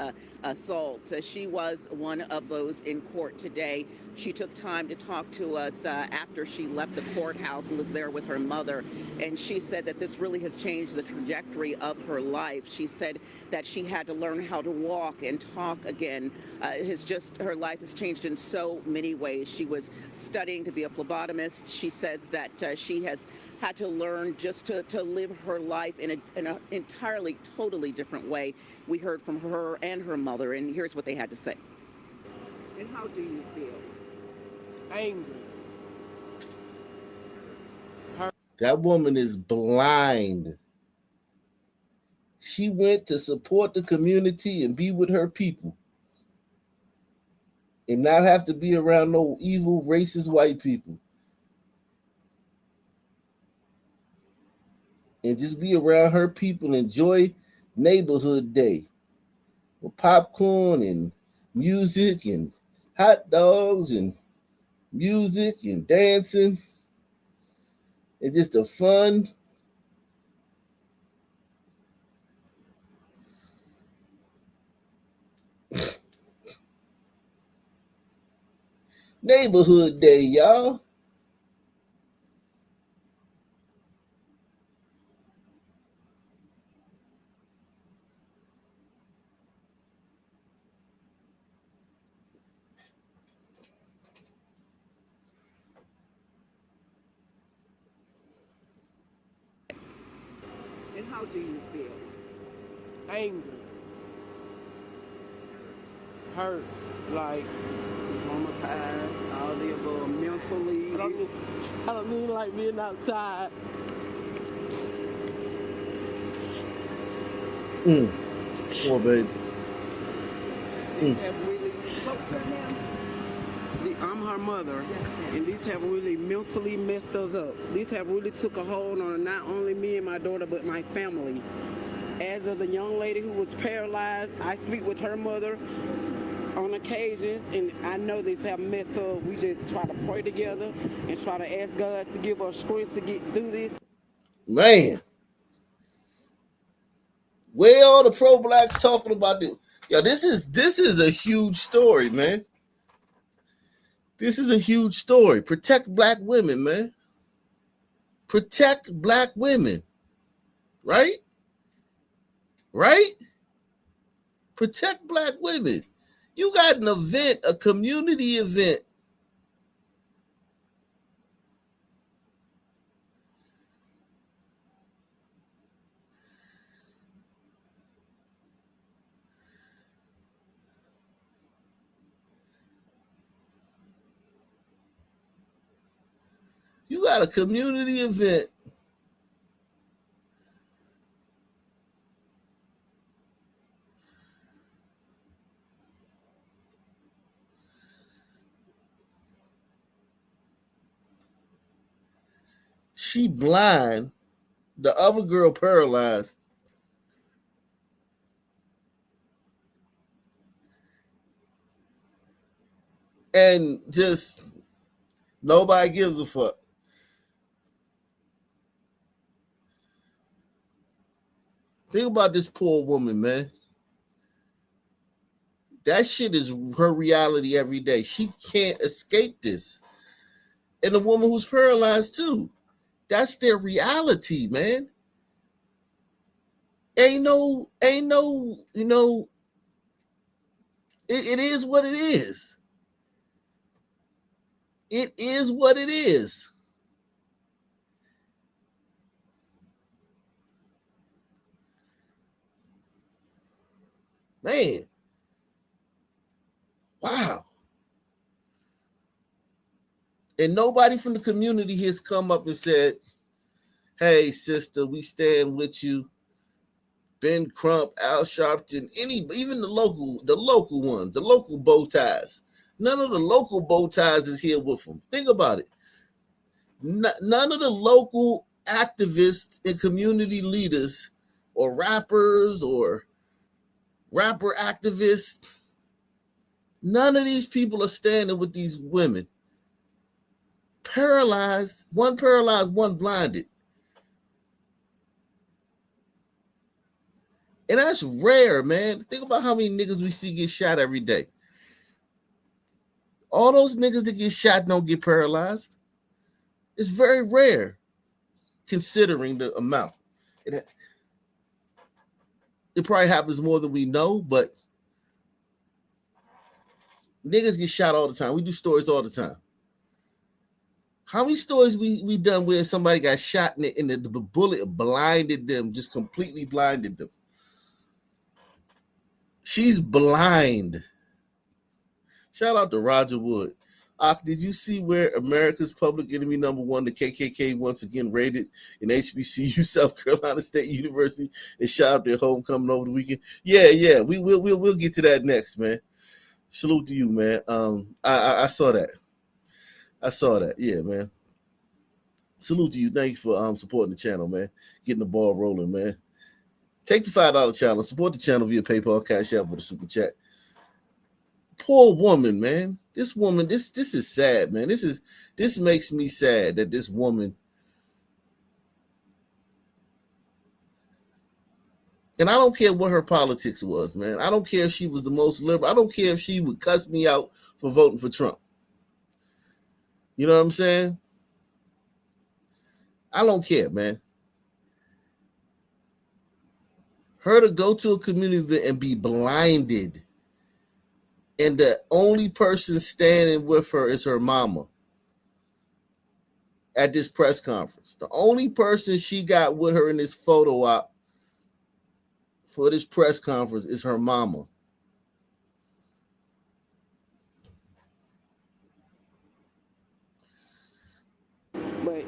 assault. She was one of those in court today. She took time to talk to us after she left the courthouse and was there with her mother. And she said that this really has changed the trajectory of her life. She said that she had to learn how to walk and talk again. Her life has changed in so many ways. She was studying to be a phlebotomist. She says that she has had to learn just to live her life in an entirely, totally different way. We heard from her and her mother, and here's what they had to say. And how do you feel? Angry. That woman is blind. She went to support the community and be with her people and not have to be around no evil, racist white people. And just be around her people and enjoy neighborhood day with popcorn and music and hot dogs and music and dancing and just a fun neighborhood day, y'all. And how do you feel? Angry. Hurt. Like, traumatized, all the above, mentally. I don't mean like being outside. Poor baby. I'm her mother, and these have really mentally messed us up. These have really took a hold on not only me and my daughter, but my family. As of the young lady who was paralyzed, I speak with her mother on occasions, and I know these have messed up. We just try to pray together and try to ask God to give us strength to get through this. Man, where all the pro-blacks talking about this? Yo, this is a huge story, man. This is a huge story. Protect black women, man. Protect black women. Right? Right? Protect black women. You got an event, a community event. You got a community event. She blind. The other girl paralyzed. And just nobody gives a fuck. Think about this poor woman, man. That shit is her reality every day. She can't escape this. And the woman who's paralyzed too. That's their reality, man. Ain't no, you know, it is what it is. It is what it is. Man. Wow. And nobody from the community has come up and said, hey, sister, we stand with you. Ben Crump, Al Sharpton, even the local ones, the local bow ties. None of the local bow ties is here with them. Think about it. None of the local activists and community leaders or rappers or rapper, activists. None of these people are standing with these women. Paralyzed, one blinded. And that's rare, man. Think about how many niggas we see get shot every day. All those niggas that get shot don't get paralyzed. It's very rare, considering the amount. It probably happens more than we know, but niggas get shot all the time. We do stories all the time. How many stories we done where somebody got shot and the bullet blinded them, just completely blinded them? She's blind. Shout out to Roger Wood. Did you see where America's public enemy number one, the KKK, once again raided an HBCU, South Carolina State University, and shot up their homecoming over the weekend? Yeah. We'll get to that next, man. Salute to you, man. I saw that. Yeah, man. Salute to you. Thank you for supporting the channel, man. Getting the ball rolling, man. Take the $5 challenge. Support the channel via PayPal, Cash App, with a super chat. Poor woman, man. This woman, this is sad, man. This makes me sad that this woman, and I don't care what her politics was, man. I don't care if she was the most liberal. I don't care if she would cuss me out for voting for Trump. You know what I'm saying? I don't care, man. Her to go to a community event and be blinded, and the only person standing with her is her mama at this press conference. The only person she got with her in this photo op for this press conference is her mama. But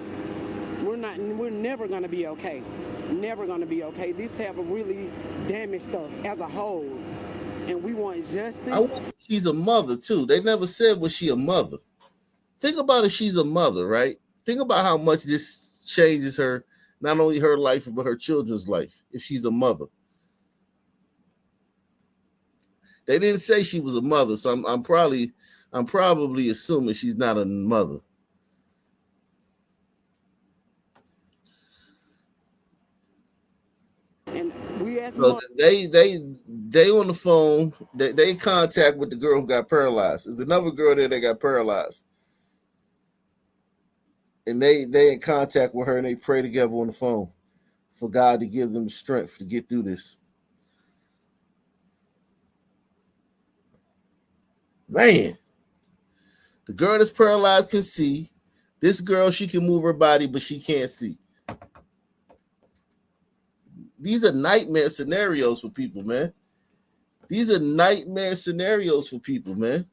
we're never going to be okay. Never going to be okay. This have really damaged us as a whole. And we want justice. She's a mother, too. They never said, was she a mother? Think about if she's a mother, right? Think about how much this changes her, not only her life, but her children's life, if she's a mother. They didn't say she was a mother, so I'm probably assuming she's not a mother. And we as so they on the phone, they in contact with the girl who got paralyzed. There's another girl there that got paralyzed. And they in contact with her, and they pray together on the phone for God to give them the strength to get through this. Man, the girl that's paralyzed can see. This girl, she can move her body, but she can't see. These are nightmare scenarios for people, man. These are nightmare scenarios for people, man.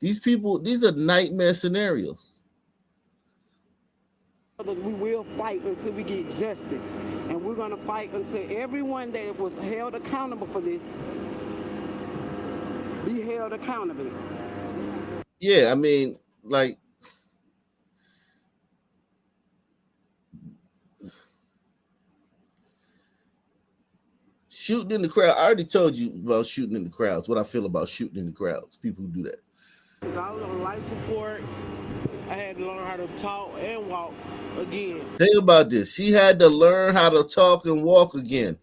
These are nightmare scenarios. We will fight until we get justice. And we're going to fight until everyone that was held accountable for this be held accountable. Yeah, I mean, like, shooting in the crowd. I already told you about shooting in the crowds, what I feel about shooting in the crowds, people who do that. I was on life support. I had to learn how to talk and walk again. Think about this. She had to learn how to talk and walk again.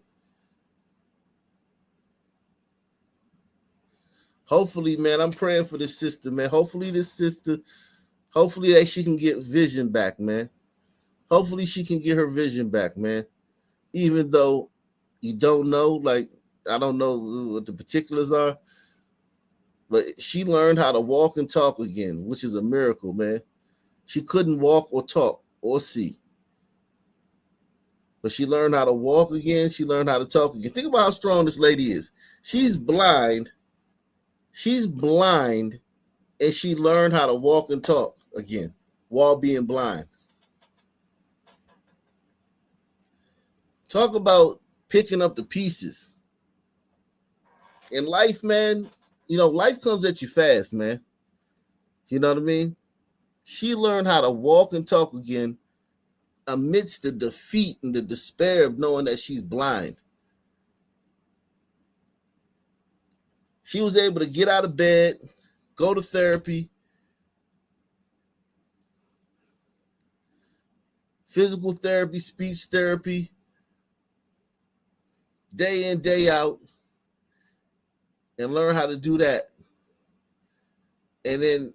Hopefully, man, I'm praying for this sister, man. Hopefully that she can get vision back, man. Hopefully she can get her vision back, man. Even though you don't know, like, I don't know what the particulars are, but she learned how to walk and talk again, which is a miracle, man. She couldn't walk or talk or see. But she learned how to walk again. She learned how to talk again. Think about how strong this lady is. She's blind. And she learned how to walk and talk again while being blind. Talk about picking up the pieces. In life, man, you know, life comes at you fast, man. You know what I mean? She learned how to walk and talk again amidst the defeat and the despair of knowing that she's blind. She was able to get out of bed, go to therapy, physical therapy, speech therapy, day in, day out, and learn how to do that. And then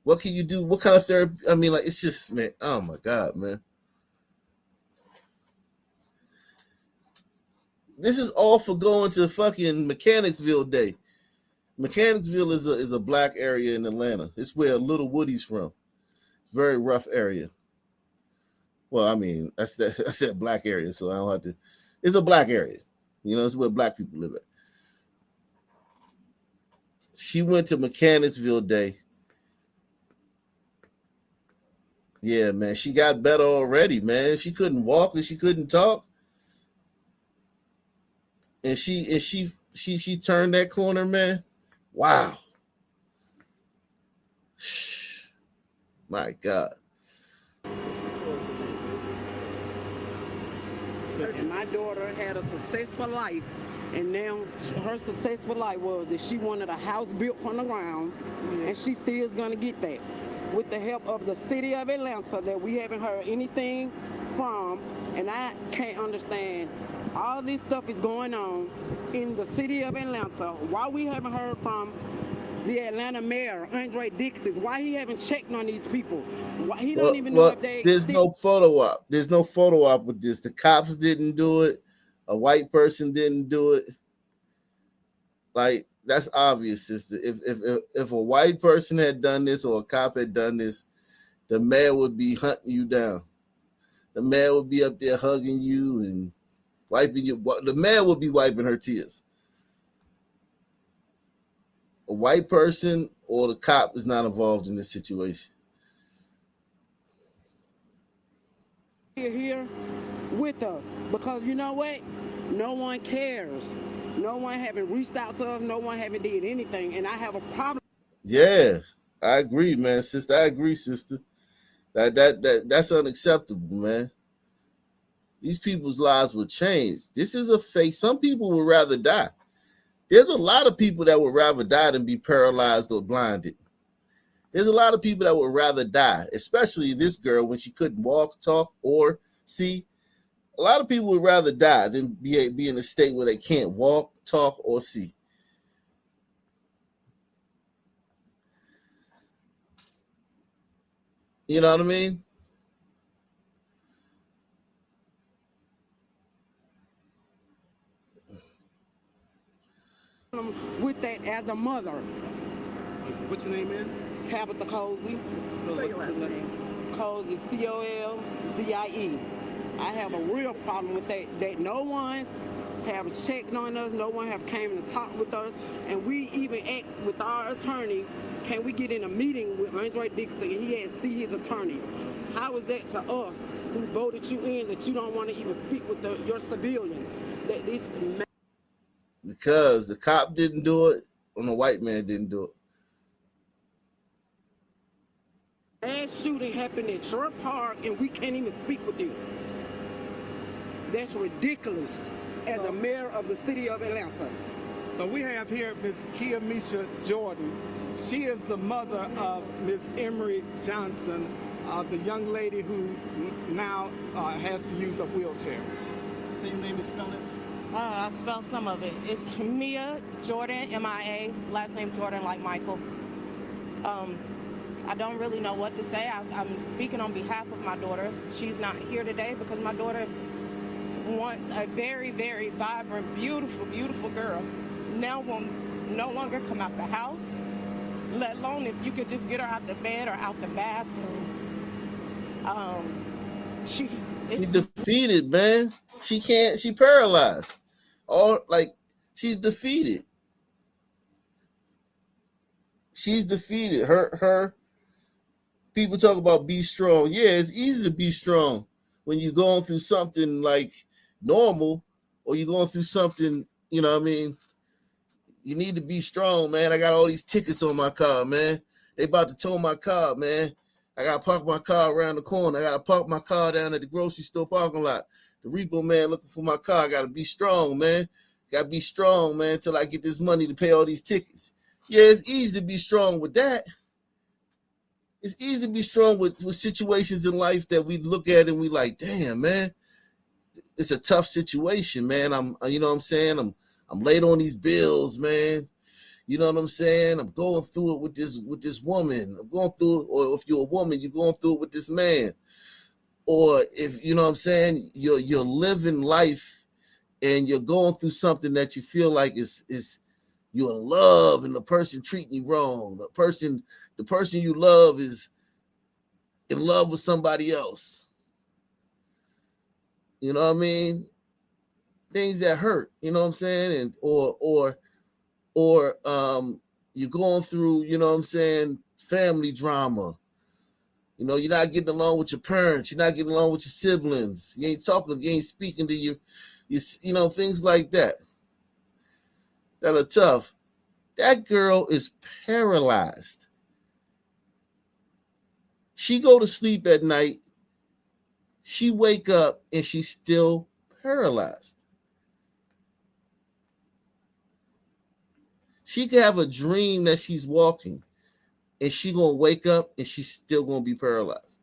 what can you do? What kind of therapy? I mean, like, it's just, man, oh my God, man. This is all for going to fucking Mechanicsville Day. Mechanicsville is a black area in Atlanta. It's where Little Woody's from. Very rough area. Well, I mean, I said black area, so I don't have to. It's a black area. You know, it's where black people live at. She went to Mechanicsville Day. Yeah, man, she got better already, man. She couldn't walk and she couldn't talk. And she turned that corner, man. Wow. My God. And my daughter had a successful life, and now her successful life was that she wanted a house built from the ground, and she still is gonna get that with the help of the city of Atlanta that we haven't heard anything from. And I can't understand, all this stuff is going on in the city of Atlanta. Why we haven't heard from the Atlanta mayor, Andre Dixon? Why he haven't checked on these people? Why he don't even know if they... There's no photo op. There's no photo op with this. The cops didn't do it. A white person didn't do it. Like, that's obvious, sister. If a white person had done this or a cop had done this, the mayor would be hunting you down. The mayor would be up there hugging you and wiping you. The mayor would be wiping her tears. A white person or the cop is not involved in this situation. Here with us, because you know what? No one cares. No one haven't reached out to us. No one haven't did anything, and I have a problem. Yeah, I agree, man, sister. I agree, sister. That's unacceptable, man. These people's lives will change. This is a fake. Some people would rather die. There's a lot of people that would rather die than be paralyzed or blinded. There's a lot of people that would rather die, especially this girl when she couldn't walk, talk, or see. A lot of people would rather die than be in a state where they can't walk, talk, or see. You know what I mean? With that as a mother. What's your name, man? Tabitha Cozy. Spell your last name. Cozy, Colzie. I have a real problem with that no one have checked on us, no one have came to talk with us, and we even asked with our attorney, can we get in a meeting with Andre Dixon, and he had to see his attorney. How is that to us who voted you in that you don't want to even speak with your civilians? That this because the cop didn't do it and the white man didn't do it. mass shooting happened at your park and we can't even speak with you. That's ridiculous as a mayor of the city of Atlanta. So we have here Ms. Keamisha Jordan. She is the mother of Ms. Emery Johnson, the young lady who now has to use a wheelchair. Same name is spelled it? I spelled some of it. It's Mia Jordan, M-I-A, last name Jordan like Michael. I don't really know what to say. I'm speaking on behalf of my daughter. She's not here today because my daughter wants a very, very vibrant, beautiful, beautiful girl. Now will no longer come out the house, let alone if you could just get her out the bed or out the bathroom. She defeated, man. She can't, she paralyzed. She's defeated. She's defeated. Her people talk about be strong. Yeah, it's easy to be strong when you're going through something like normal or you're going through something, you know what I mean? You need to be strong, man. I got all these tickets on my car, man. They about to tow my car, man. I got to park my car around the corner. I got to park my car down at the grocery store parking lot. The repo man looking for my car. I got to be strong, man. Gotta be strong, man, till I get this money to pay all these tickets. Yeah, it's easy to be strong with that. It's easy to be strong with situations in life that we look at and we like, damn, man, it's a tough situation, man. You know what I'm saying? I'm late on these bills, man. You know what I'm saying? I'm going through it with this woman. I'm going through it, or if you're a woman, you're going through it with this man. Or if, you know what I'm saying, you're living life and you're going through something that you feel like is you're in love and the person treating you wrong. The person you love is in love with somebody else. You know what I mean? Things that hurt, you know what I'm saying? And or you're going through, you know what I'm saying, family drama. You know, you're not getting along with your parents. You're not getting along with your siblings. You ain't talking, you ain't speaking to you know, things like that are tough. That girl is paralyzed. She go to sleep at night. She wake up and she's still paralyzed. She could have a dream that she's walking and she gonna wake up and she's still gonna be paralyzed.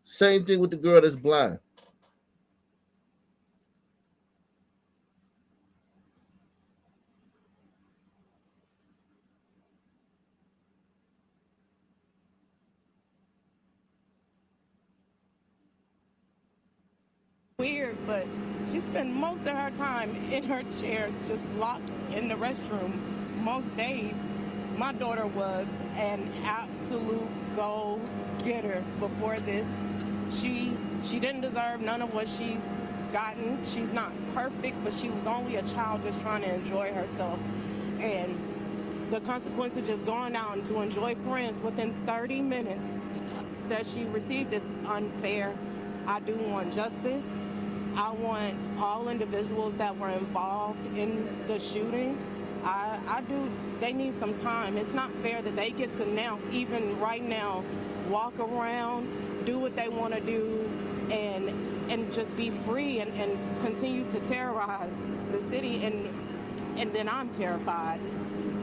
Same thing with the girl that's blind. Weird, but she spent most of her time in her chair, just locked in the restroom most days. My daughter was an absolute go-getter before this. She didn't deserve none of what she's gotten. She's not perfect, but she was only a child just trying to enjoy herself. And the consequence of just going out to enjoy friends within 30 minutes that she received is unfair. I do want justice. I want all individuals that were involved in the shooting. I do. They need some time. It's not fair that they get to now, even right now, walk around, do what they want to do, and just be free and continue to terrorize the city. And then I'm terrified.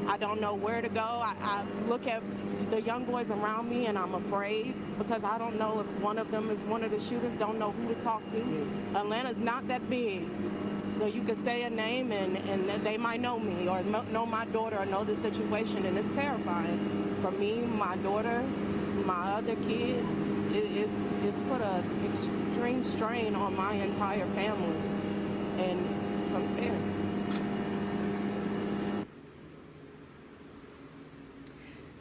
I don't know where to go. I look at the young boys around me and I'm afraid because I don't know if one of them is one of the shooters, don't know who to talk to. Atlanta's not that big. So you can say a name and they might know me or know my daughter or know the situation, and it's terrifying. For me, my daughter, my other kids, it's put an extreme strain on my entire family, and it's unfair.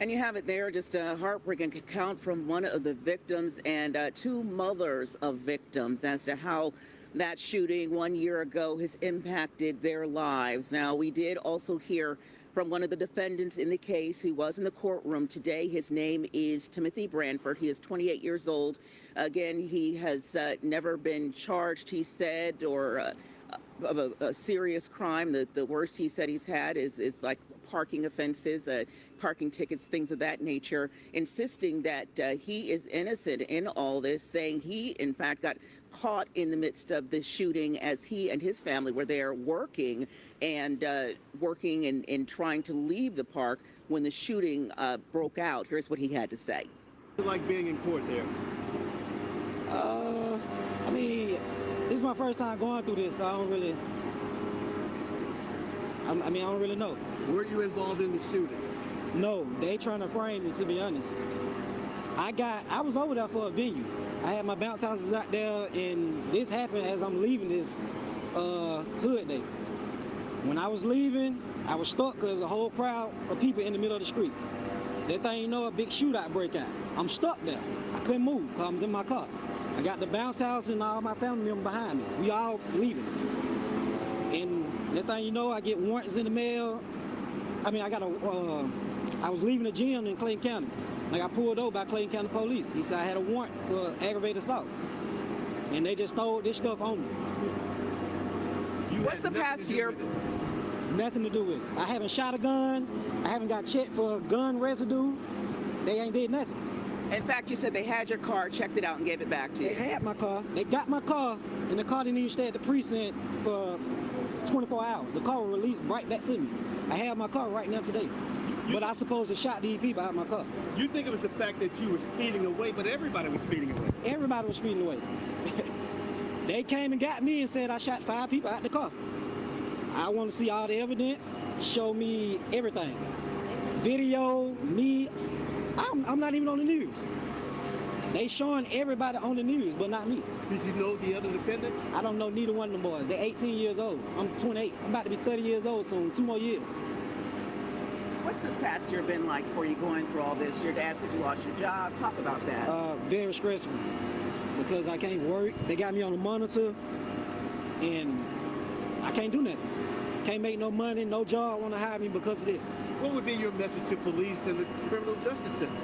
And you have it there, just a heartbreaking account from one of the victims and two mothers of victims as to how that shooting 1 year ago has impacted their lives. Now, we did also hear from one of the defendants in the case who was in the courtroom today. His name is Timothy Branford. He is 28 years old. Again, he has never been charged, he said, or of a serious crime. The worst he said he's had is like parking offenses, parking tickets, things of that nature, insisting that he is innocent in all this, saying he, in fact, got caught in the midst of the shooting as he and his family were there working and trying to leave the park when the shooting broke out. Here's what he had to say. Like being in court there? I mean, this is my first time going through this, so I don't really, I don't really know. Were you involved in the shooting? No, they trying to frame me, to be honest. I was over there for a venue. I had my bounce houses out there, and this happened as I'm leaving this hood day. When I was leaving, I was stuck because a whole crowd of people in the middle of the street. That thing, you know, a big shootout break out. I'm stuck there. I couldn't move because I was in my car. I got the bounce house and all my family members behind me. We all leaving. And that thing, you know, I get warrants in the mail. I mean, I was leaving the gym in Clayton County. I got pulled over by Clayton County police. He said I had a warrant for aggravated assault. And they just stole this stuff on me. What's the past year? Nothing to do with it. I haven't shot a gun. I haven't got checked for gun residue. They ain't did nothing. In fact, you said they had your car, checked it out, and gave it back to you. They had my car. They got my car, and the car didn't even stay at the precinct for 24 hours. The car was released right back to me. I have my car right now today. But I supposed to shot these people out of my car. You think it was the fact that you were speeding away, but everybody was speeding away. Everybody was speeding away. They came and got me and said I shot 5 people out the car. I want to see all the evidence, show me everything. Video, me, I'm not even on the news. They showing everybody on the news, but not me. Did you know the other defendants? I don't know neither one of them boys. They're 18 years old. I'm 28. I'm about to be 30 years old soon, 2 more years. What's this past year been like for you going through all this? Your dad said you lost your job. Talk about that. Very stressful because I can't work. They got me on a monitor, and I can't do nothing. Can't make no money, no job want to hire me because of this. What would be your message to police and the criminal justice system?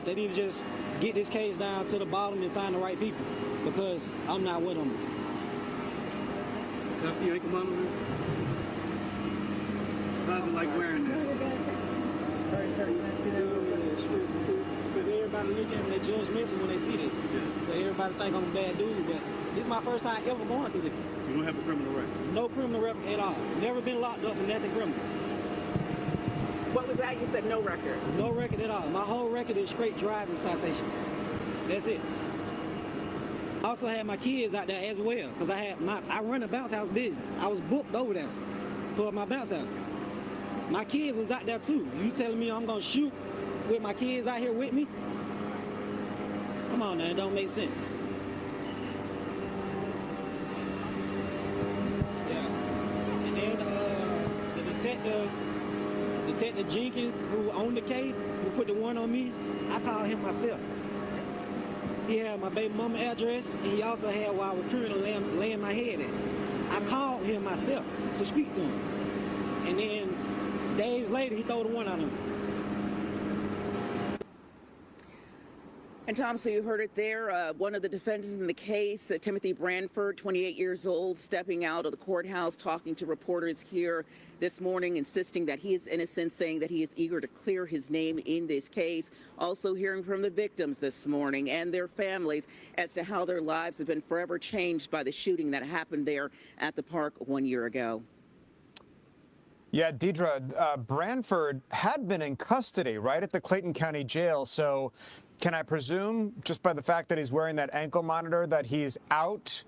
They need to just get this case down to the bottom and find the right people because I'm not with them. Can I see your ankle monitor? How's it like wearing that? Because everybody look at me, they judgmental when they see this. So everybody think I'm a bad dude, but this is my first time ever going through this. You don't have a criminal record? No criminal record at all. Never been locked up for nothing criminal. What was that? You said no record. No record at all. My whole record is straight driving citations. That's it. I also had my kids out there as well because I run a bounce house business. I was booked over there for my bounce houses. My kids was out there too. You telling me I'm gonna shoot with my kids out here with me? Come on now, it don't make sense. Yeah. And then Detective Jenkins, who owned the case, who put the warrant on me, I called him myself. He had my baby mama address, and he also had where I was currently laying my head at. I called him myself to speak to him. And then days later, he threw the warrant on him. And Tom, so you heard it there. One of the defendants in the case, Timothy Branford, 28 years old, stepping out of the courthouse, talking to reporters here this morning, insisting that he is innocent, saying that he is eager to clear his name in this case. Also hearing from the victims this morning and their families as to how their lives have been forever changed by the shooting that happened there at the park 1 year ago. Yeah, Deidre, Branford had been in custody right at the Clayton County Jail. So can I presume, just by the fact that he's wearing that ankle monitor, that he's out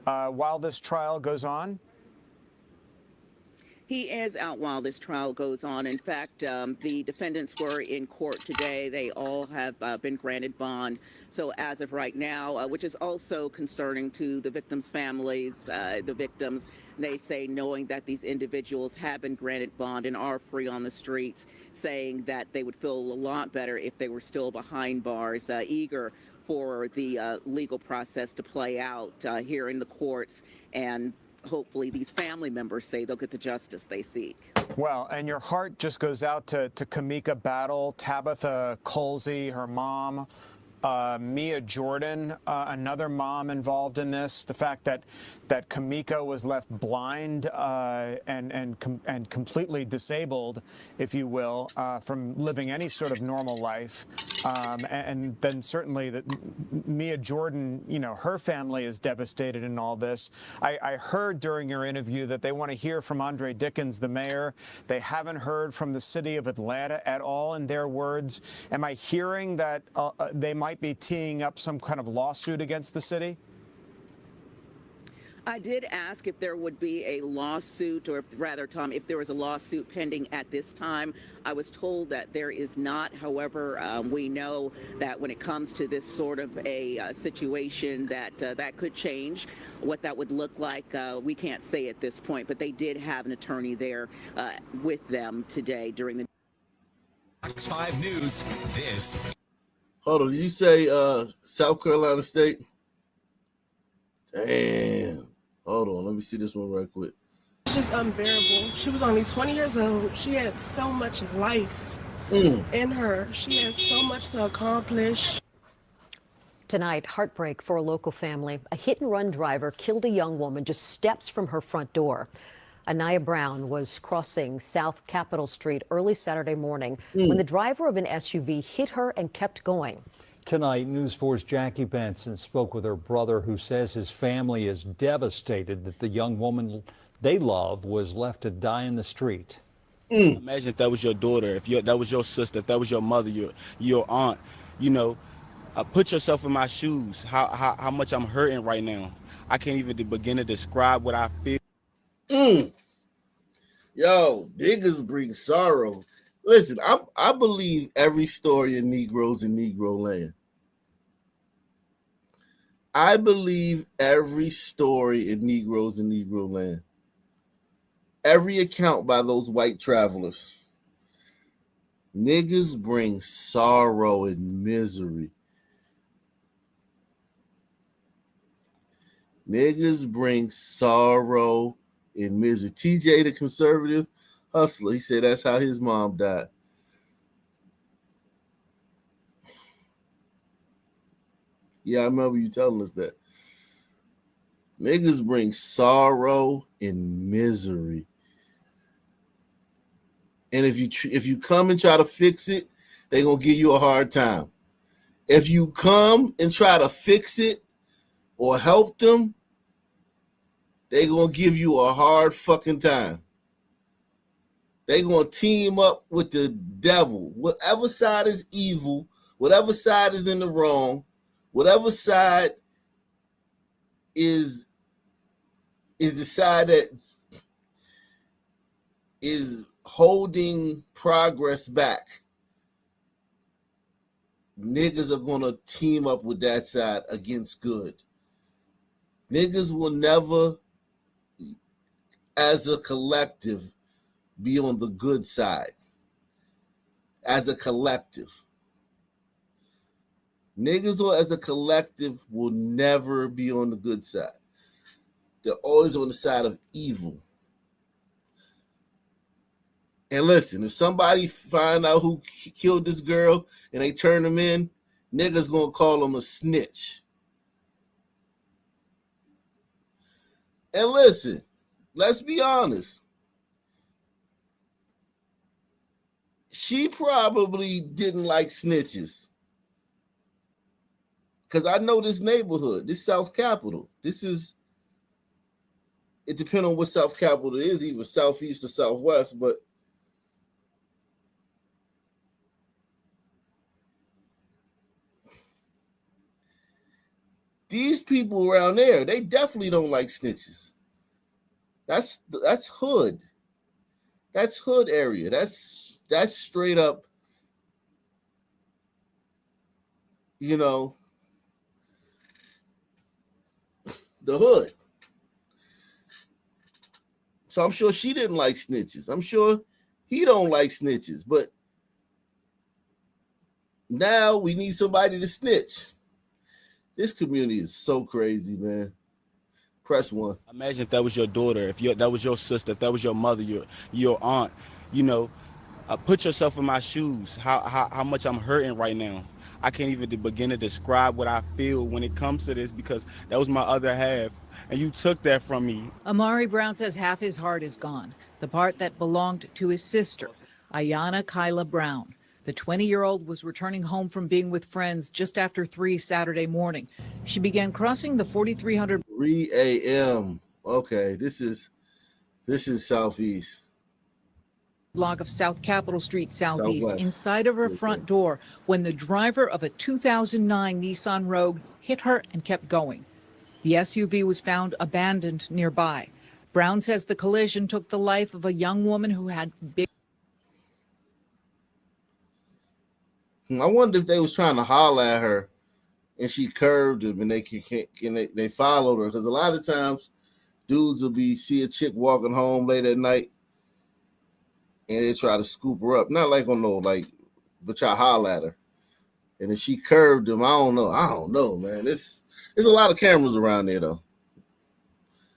while this trial goes on? He is out while this trial goes on. In fact, the defendants were in court today. They all have been granted bond. So as of right now, which is also concerning to the victims' families, the victims, they say knowing that these individuals have been granted bond and are free on the streets, saying that they would feel a lot better if they were still behind bars, eager for the legal process to play out here in the courts, and hopefully these family members say they'll get the justice they seek. Well, and your heart just goes out to Kamika Battle, Tabitha Colsey, her mom, Mia Jordan, another mom involved in this. The fact that Kamika was left blind and completely disabled, if you will, from living any sort of normal life, and then certainly that Mia Jordan, you know, her family is devastated in all this. I heard during your interview that they want to hear from Andre Dickens, the mayor. They haven't heard from the city of Atlanta at all, in their words. Am I hearing that they might be teeing up some kind of lawsuit against the city? I did ask if there would be a lawsuit, or if, rather, Tom, if there was a lawsuit pending at this time. I was told that there is not. However, we know that when it comes to this sort of a situation, that that could change. What that would look like, we can't say at this point, but they did have an attorney there with them today during the Fox 5 News. This. Hold on, did you say South Carolina State? Damn. Hold on, let me see this one right quick. It's just unbearable. She was only 20 years old. She had so much life in her. She has so much to accomplish. Tonight, heartbreak for a local family. A hit-and-run driver killed a young woman just steps from her front door. Anaya Brown was crossing South Capitol Street early Saturday morning when the driver of an SUV hit her and kept going. Tonight, News 4's Jackie Benson spoke with her brother, who says his family is devastated that the young woman they love was left to die in the street. Imagine if that was your daughter, that was your sister, if that was your mother, your aunt. You know, put yourself in my shoes. How much I'm hurting right now. I can't even begin to describe what I feel. Yo, niggas bring sorrow. Listen, I believe every story in Negroes in Negro land. I believe every story in Negroes in Negro land. Every account by those white travelers. Niggas bring sorrow and misery. Niggas bring sorrow and misery. TJ, the conservative hustler, he said that's how his mom died. Yeah, I remember you telling us that. Niggas bring sorrow and misery. And if you come and try to fix it, they're going to give you a hard time. If you come and try to fix it or help them, they're going to give you a hard fucking time. They're going to team up with the devil. Whatever side is evil, whatever side is in the wrong, whatever side is the side that is holding progress back, niggas are going to team up with that side against good. Niggas will never, as a collective, be on the good side. As a collective. Niggas or as a collective will never be on the good side. They're always on the side of evil. And listen, if somebody find out who killed this girl and they turn them in, niggas gonna call them a snitch. And listen, let's be honest. She probably didn't like snitches. Because I know this neighborhood, this South Capitol. It depends on what South Capitol it is, either Southeast or Southwest, but these people around there, they definitely don't like snitches. That's hood. That's hood area. That's straight up, you know, the hood. So I'm sure she didn't like snitches. I'm sure he don't like snitches. But now we need somebody to snitch. This community is so crazy, man. Press one. Imagine if that was your daughter, that was your sister, if that was your mother, your aunt. You know, put yourself in my shoes. How much I'm hurting right now. I can't even begin to describe what I feel when it comes to this, because that was my other half, and you took that from me. Amari Brown says half his heart is gone, the part that belonged to his sister, Ayanna Kyla Brown. The 20-year-old was returning home from being with friends just after 3 Saturday morning. She began crossing the 4300 3 a.m. Okay, this is Southeast. block of South Capitol Street Southeast, Southwest. inside of her front door, when the driver of a 2009 Nissan Rogue hit her and kept going. The SUV was found abandoned nearby. Brown says the collision took the life of a young woman who had big. I wonder if they was trying to holler at her and she curved them and they followed her, because a lot of times dudes will see a chick walking home late at night and they try to scoop her up. Not like on no, but try to holler at her. And if she curved them, I don't know, man. There's a lot of cameras around there though.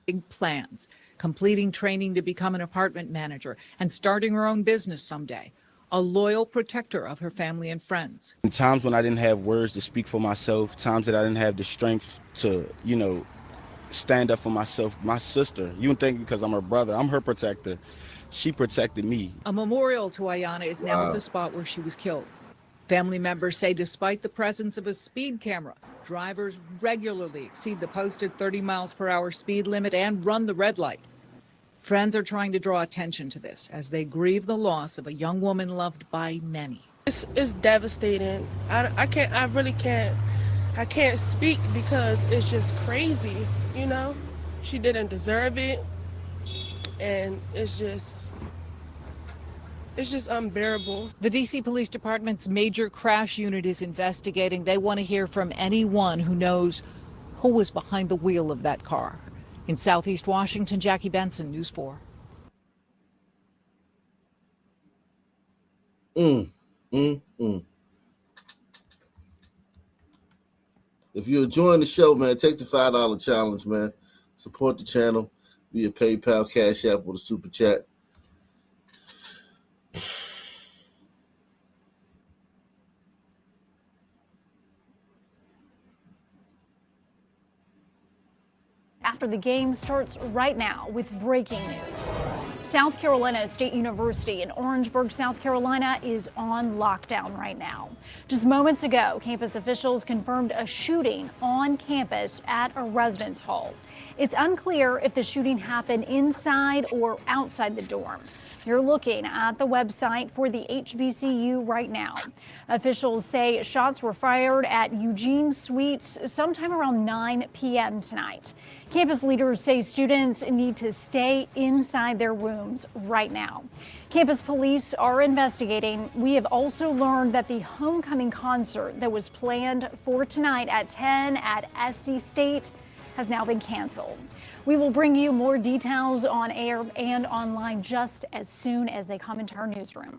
Big plans, completing training to become an apartment manager and starting her own business someday. A loyal protector of her family and friends. In times when I didn't have words to speak for myself, times that I didn't have the strength to, stand up for myself. My sister, you would think because I'm her brother, I'm her protector. She protected me. A memorial to Ayanna is now at the spot where she was killed. Family members say despite the presence of a speed camera, drivers regularly exceed the posted 30 miles per hour speed limit and run the red light. Friends are trying to draw attention to this as they grieve the loss of a young woman loved by many. It's devastating. I can't speak because it's just crazy, you know? She didn't deserve it, and it's just unbearable. The D.C. Police Department's major crash unit is investigating. They want to hear from anyone who knows who was behind the wheel of that car. In Southeast Washington, Jackie Benson, News 4. If you're enjoying the show, man, take the $5 challenge, man. Support the channel via PayPal, Cash App, or the Super Chat. After the game starts right now with breaking news. South Carolina State University in Orangeburg, South Carolina is on lockdown right now. Just moments ago, campus officials confirmed a shooting on campus at a residence hall. It's unclear if the shooting happened inside or outside the dorm. You're looking at the website for the HBCU right now. Officials say shots were fired at Eugene Suites sometime around 9 p.m. tonight. Campus leaders say students need to stay inside their rooms right now. Campus police are investigating. We have also learned that the homecoming concert that was planned for tonight at 10 at SC State has now been canceled. We will bring you more details on air and online just as soon as they come into our newsroom.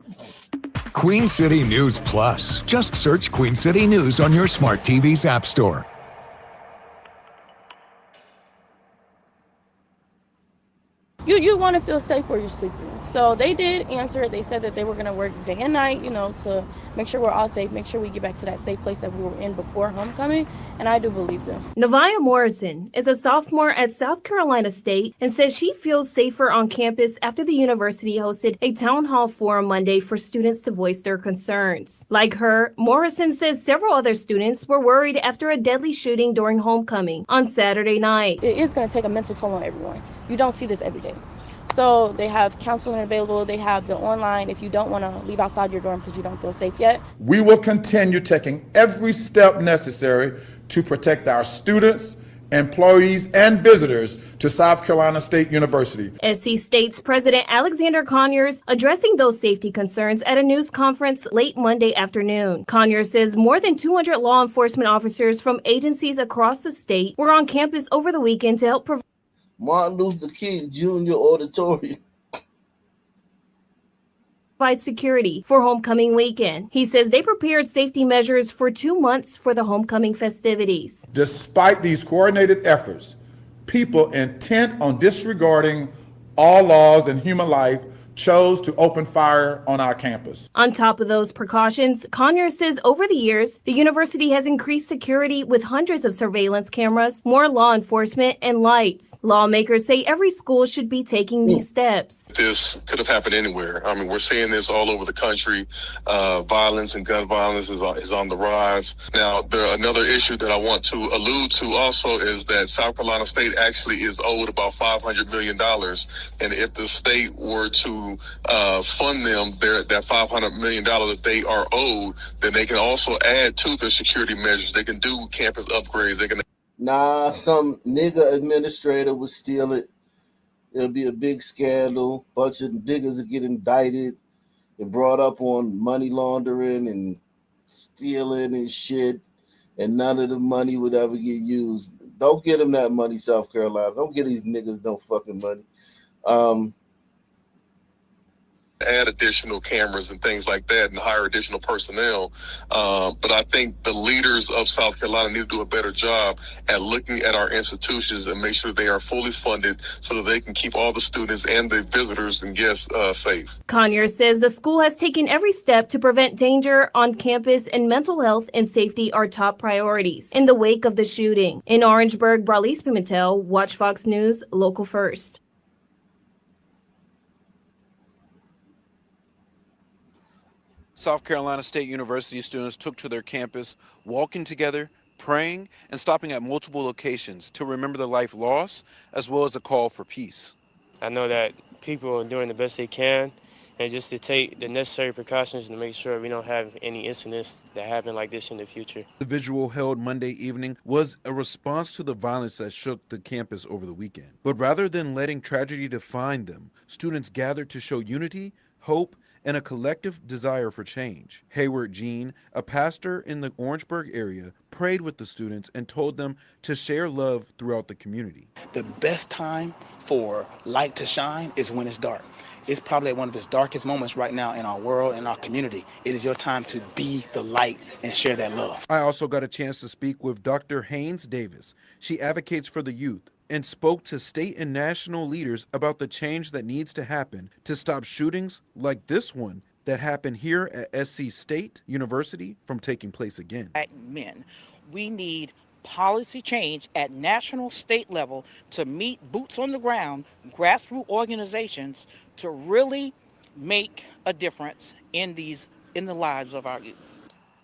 Queen City News Plus. Just search Queen City News on your smart TV's app store. You want to feel safe where you're sleeping. So they did answer it. They said that they were going to work day and night, to make sure we're all safe, make sure we get back to that safe place that we were in before homecoming. And I do believe them. Nevaeh Morrison is a sophomore at South Carolina State and says she feels safer on campus after the university hosted a town hall forum Monday for students to voice their concerns. Like her, Morrison says several other students were worried after a deadly shooting during homecoming on Saturday night. It is going to take a mental toll on everyone. You don't see this every day. So they have counseling available. They have the online if you don't want to leave outside your dorm because you don't feel safe yet. We will continue taking every step necessary to protect our students, employees, and visitors to South Carolina State University. SC State's President Alexander Conyers addressing those safety concerns at a news conference late Monday afternoon. Conyers says more than 200 law enforcement officers from agencies across the state were on campus over the weekend to help provide Martin Luther King Jr. Auditorium. Security for homecoming weekend. He says they prepared safety measures for 2 months for the homecoming festivities. Despite these coordinated efforts, people intent on disregarding all laws and human life chose to open fire on our campus. On top of those precautions, Conyers says over the years, the university has increased security with hundreds of surveillance cameras, more law enforcement, and lights. Lawmakers say every school should be taking these steps. This could have happened anywhere. I mean, we're seeing this all over the country. Violence and gun violence is on the rise. Now, another issue that I want to allude to also is that South Carolina State actually is owed about $500 million. And if the state were to fund them that $500 million that they are owed, then they can also add to the security measures. They can do campus upgrades. They can. Nah, some nigga administrator would steal it. It'll be a big scandal. Bunch of niggas will get indicted and brought up on money laundering and stealing and shit, and none of the money would ever get used. Don't get them that money, South Carolina. Don't get these niggas no fucking money. add additional cameras and things like that and hire additional personnel. But I think the leaders of South Carolina need to do a better job at looking at our institutions and make sure they are fully funded so that they can keep all the students and the visitors and guests safe. Conyer says the school has taken every step to prevent danger on campus, and mental health and safety are top priorities in the wake of the shooting. In Orangeburg, Bralise Pimentel, Watch Fox News, Local First. South Carolina State University students took to their campus, walking together, praying, and stopping at multiple locations to remember the life lost, as well as a call for peace. I know that people are doing the best they can, and just to take the necessary precautions to make sure we don't have any incidents that happen like this in the future. The vigil held Monday evening was a response to the violence that shook the campus over the weekend. But rather than letting tragedy define them, students gathered to show unity, hope, and a collective desire for change. Hayward Jean, a pastor in the Orangeburg area, prayed with the students and told them to share love throughout the community. The best time for light to shine is when it's dark. It's probably one of its darkest moments right now in our world and our community. It is your time to be the light and share that love. I also got a chance to speak with Dr. Haynes Davis. She advocates for the youth and spoke to state and national leaders about the change that needs to happen to stop shootings like this one that happened here at SC State University from taking place again. Men, we need policy change at national, state level to meet boots on the ground, grassroots organizations to really make a difference in the lives of our youth.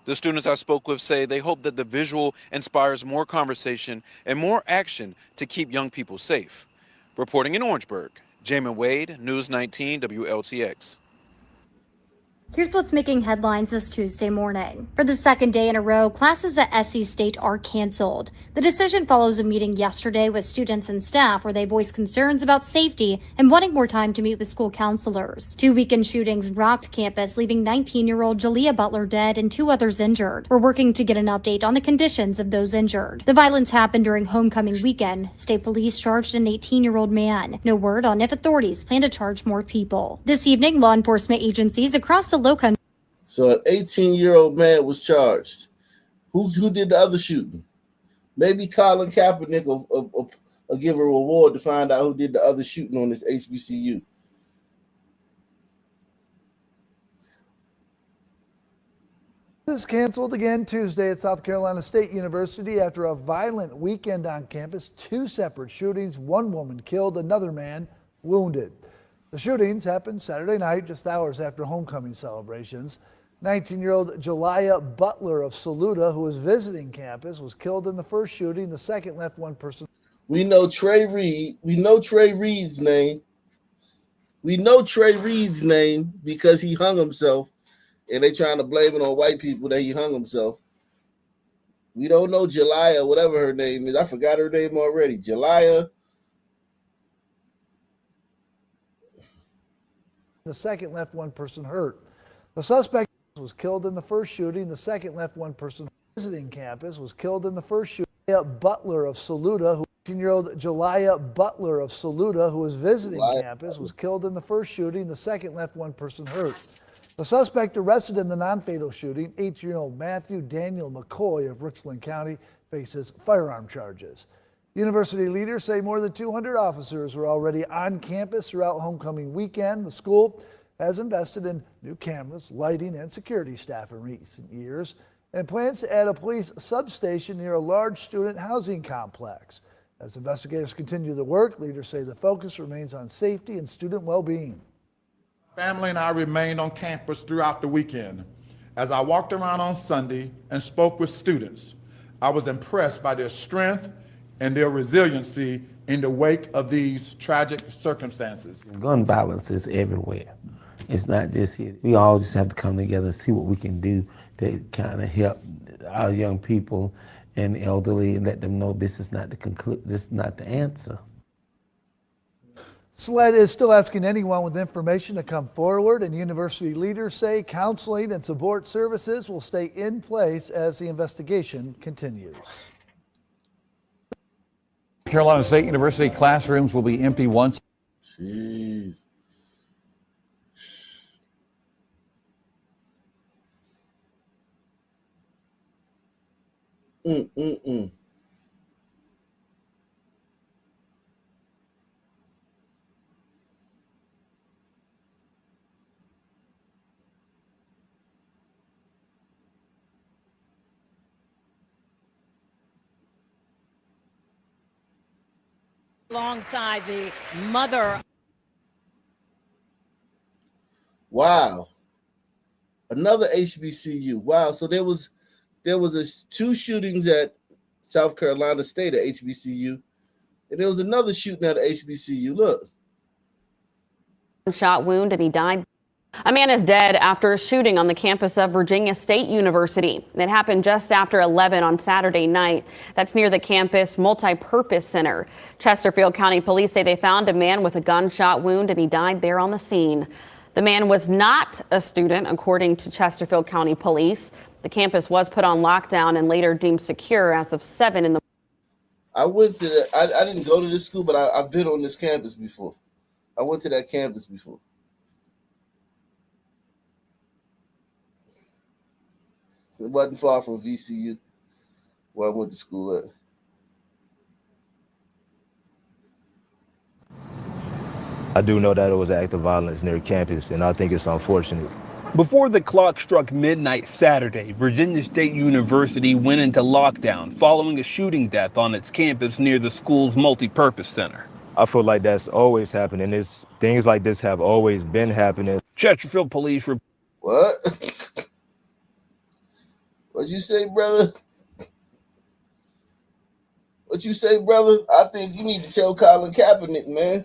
The students I spoke with say they hope that the visual inspires more conversation and more action to keep young people safe. Reporting in Orangeburg, Jamin Wade, News 19 WLTX. Here's what's making headlines this Tuesday morning. For the second day in a row, classes at SC State are canceled. The decision follows a meeting yesterday with students and staff where they voiced concerns about safety and wanting more time to meet with school counselors. 2 weekend shootings rocked campus, leaving 19-year-old Jalea Butler dead and 2 others injured. We're working to get an update on the conditions of those injured. The violence happened during homecoming weekend. State police charged an 18-year-old man. No word on if authorities plan to charge more people. This evening, law enforcement agencies across the low country. So an 18-year-old man was charged. Who did the other shooting? Maybe Colin Kaepernick will give a reward to find out who did the other shooting on this HBCU. This canceled again Tuesday at South Carolina State University after a violent weekend on campus. 2 separate shootings, 1 woman killed, another man wounded. The shootings happened Saturday night, just hours after homecoming celebrations. 19-year-old Jalea Butler of Saluda, who was visiting campus, was killed in the first shooting. The second left 1 person. We know Trey Reed. We know Trey Reed's name. We know Trey Reed's name because he hung himself, and they trying to blame it on white people that he hung himself. We don't know Jalea, whatever her name is. I forgot her name already. Jalea. The second left 1 person hurt. The suspect was killed in the first shooting. The second left 1 person visiting campus was killed in the first shooting. Butler of Saluda, 18-year-old Jalea Butler of Saluda, who was visiting campus, was killed in the first shooting. The second left 1 person hurt. The suspect arrested in the non-fatal shooting, 18-year-old Matthew Daniel McCoy of Richland County, faces firearm charges. University leaders say more than 200 officers were already on campus throughout homecoming weekend. The school has invested in new cameras, lighting, and security staff in recent years and plans to add a police substation near a large student housing complex. As investigators continue the work, leaders say the focus remains on safety and student well-being. Family and I remained on campus throughout the weekend. As I walked around on Sunday and spoke with students, I was impressed by their strength and their resiliency in the wake of these tragic circumstances. Gun violence is everywhere. It's not just here. We all just have to come together and see what we can do to kind of help our young people and elderly and let them know this is not the answer. SLED is still asking anyone with information to come forward, and university leaders say counseling and support services will stay in place as the investigation continues. Carolina State University classrooms will be empty once. Jeez. Mm-mm-mm. Alongside the mother. Wow. Another HBCU. Wow. So there was two shootings at South Carolina State at HBCU, and there was another shooting at a HBCU. Look. Shot wound and he died. A man is dead after a shooting on the campus of Virginia State University. It happened just after 11 on Saturday night. That's near the campus multi-purpose center. Chesterfield County Police say they found a man with a gunshot wound and he died there on the scene. The man was not a student, according to Chesterfield County Police. The campus was put on lockdown and later deemed secure as of 7 in the morning. I didn't go to this school, but I've been on this campus before. I went to that campus before. So it wasn't far from VCU, where I went to school at. I do know that it was an act of violence near campus, and I think it's unfortunate. Before the clock struck midnight Saturday, Virginia State University went into lockdown following a shooting death on its campus near the school's multi-purpose center. I feel like that's always happening. Things like this have always been happening. Chesterfield Police. What? What'd you say, brother? What you say, brother? I think you need to tell Colin Kaepernick, man.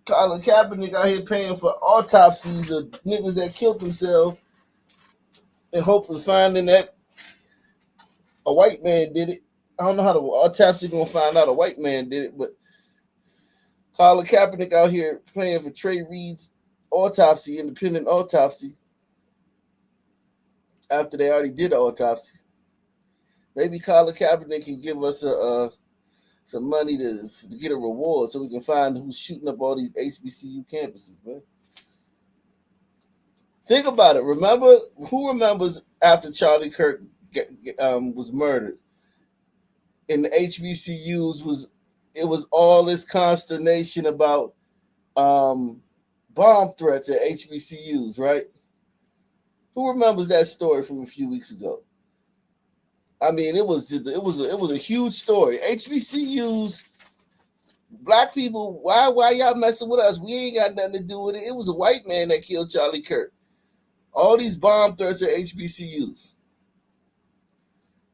Colin Kaepernick out here paying for autopsies of niggas that killed themselves in hope of finding that a white man did it. I don't know how the autopsy gonna find out a white man did it, but Colin Kaepernick out here paying for Trey Reed's autopsy, independent autopsy, after they already did the autopsy. Maybe Colin Kaepernick can give us some money to get a reward so we can find who's shooting up all these HBCU campuses, man. Think about it. Who remembers after Charlie Kirk was murdered? In the HBCUs it was all this consternation about bomb threats at HBCUs, right? Who remembers that story from a few weeks ago? I mean, it was a huge story. HBCUs, black people, why y'all messing with us? We ain't got nothing to do with it. It was a white man that killed Charlie Kirk. All these bomb threats at HBCUs.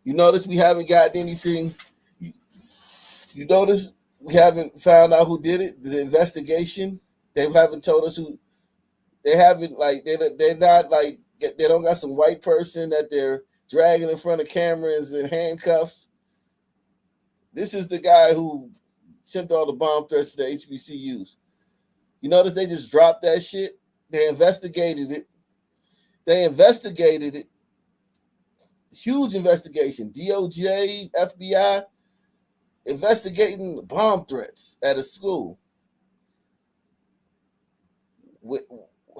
You notice we haven't gotten anything. You notice we haven't found out who did it. The investigation. They haven't told us who. They haven't they're not like they don't got some white person that they're dragging in front of cameras and handcuffs. This is the guy who sent all the bomb threats to the HBCUs. You notice they just dropped that shit. They investigated it. Huge investigation. DOJ, FBI, investigating bomb threats at a school.